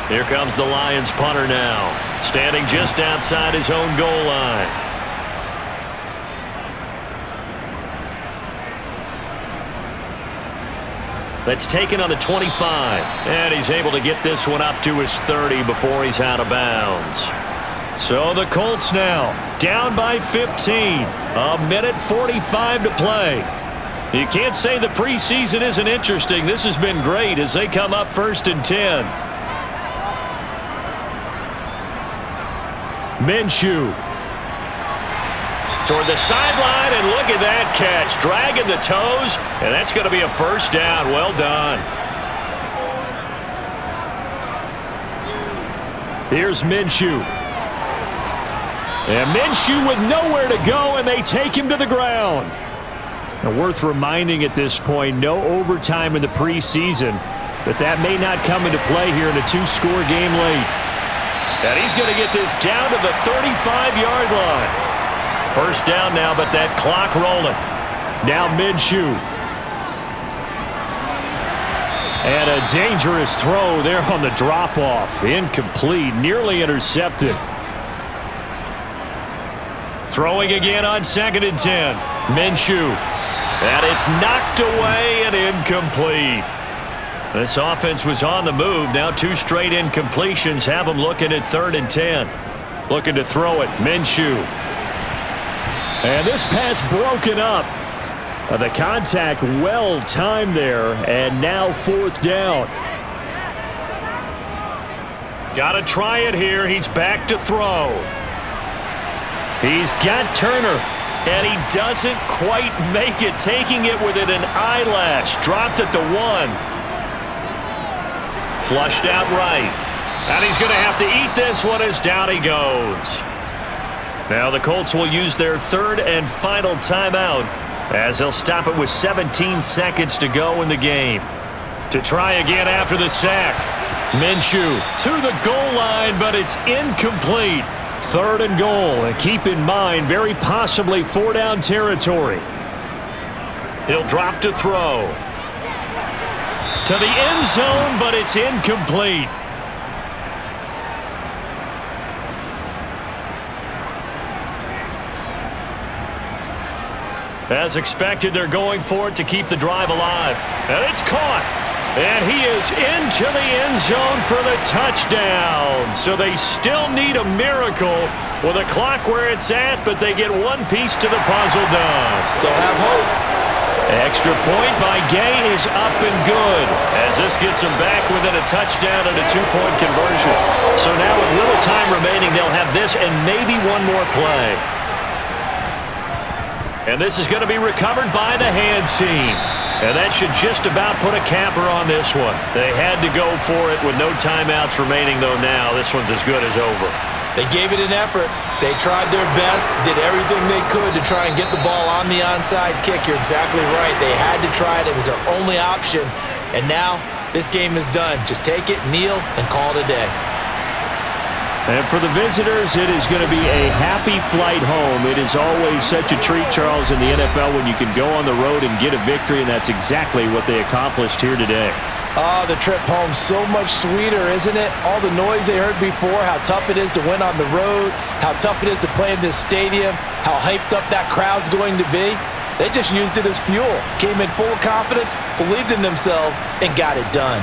Here comes the Lions punter now, standing just outside his own goal line. That's taken on the 25, and he's able to get this one up to his 30 before he's out of bounds. So the Colts now down by 15. 1:45 to play. You can't say the preseason isn't interesting. This has been great as they come up 1st and 10. Minshew. Toward the sideline, and look at that catch. Dragging the toes, and that's going to be a 1st down. Well done. Here's Minshew. And Minshew with nowhere to go, and they take him to the ground. Now, worth reminding at this point, no overtime in the preseason, but that may not come into play here in a 2-score game late. And he's going to get this down to the 35-yard line. 1st down now, but that clock rolling. Now Minshew. And a dangerous throw there on the drop-off. Incomplete, nearly intercepted. Throwing again on 2nd and 10. Minshew. And it's knocked away and incomplete. This offense was on the move. Now 2 straight incompletions have them looking at 3rd and 10. Looking to throw it. Minshew. And this pass broken up. The contact well timed there. And now 4th down. Got to try it here. He's back to throw. He's got Turner, and he doesn't quite make it, taking it within an eyelash. Dropped at the 1. Flushed out right. And he's going to have to eat this one as down he goes. Now the Colts will use their 3rd and final timeout as they'll stop it with 17 seconds to go in the game. To try again after the sack. Minshew to the goal line, but it's incomplete. 3rd and goal, and keep in mind, very possibly 4-down territory. He'll drop to throw. To the end zone, but it's incomplete. As expected, they're going for it to keep the drive alive. And it's caught. And he is into the end zone for the touchdown. So they still need a miracle with a clock where it's at, but they get 1 piece to the puzzle done. Still have hope. Extra point by Gay is up and good, as this gets them back within a touchdown and a 2-point conversion. So now with little time remaining, they'll have this and maybe 1 more play. And this is going to be recovered by the hands team. And that should just about put a capper on this one. They had to go for it with no timeouts remaining, though now this one's as good as over. They gave it an effort. They tried their best, did everything they could to try and get the ball on the onside kick. You're exactly right. They had to try it. It was their only option. And now this game is done. Just take it, kneel, and call it a day. And for the visitors, it is going to be a happy flight home. It is always such a treat, Charles, in the NFL when you can go on the road and get a victory, and that's exactly what they accomplished here today. Oh, the trip home so much sweeter, isn't it? All the noise they heard before, how tough it is to win on the road, how tough it is to play in this stadium, how hyped up that crowd's going to be. They just used it as fuel, came in full confidence, believed in themselves, and got it done.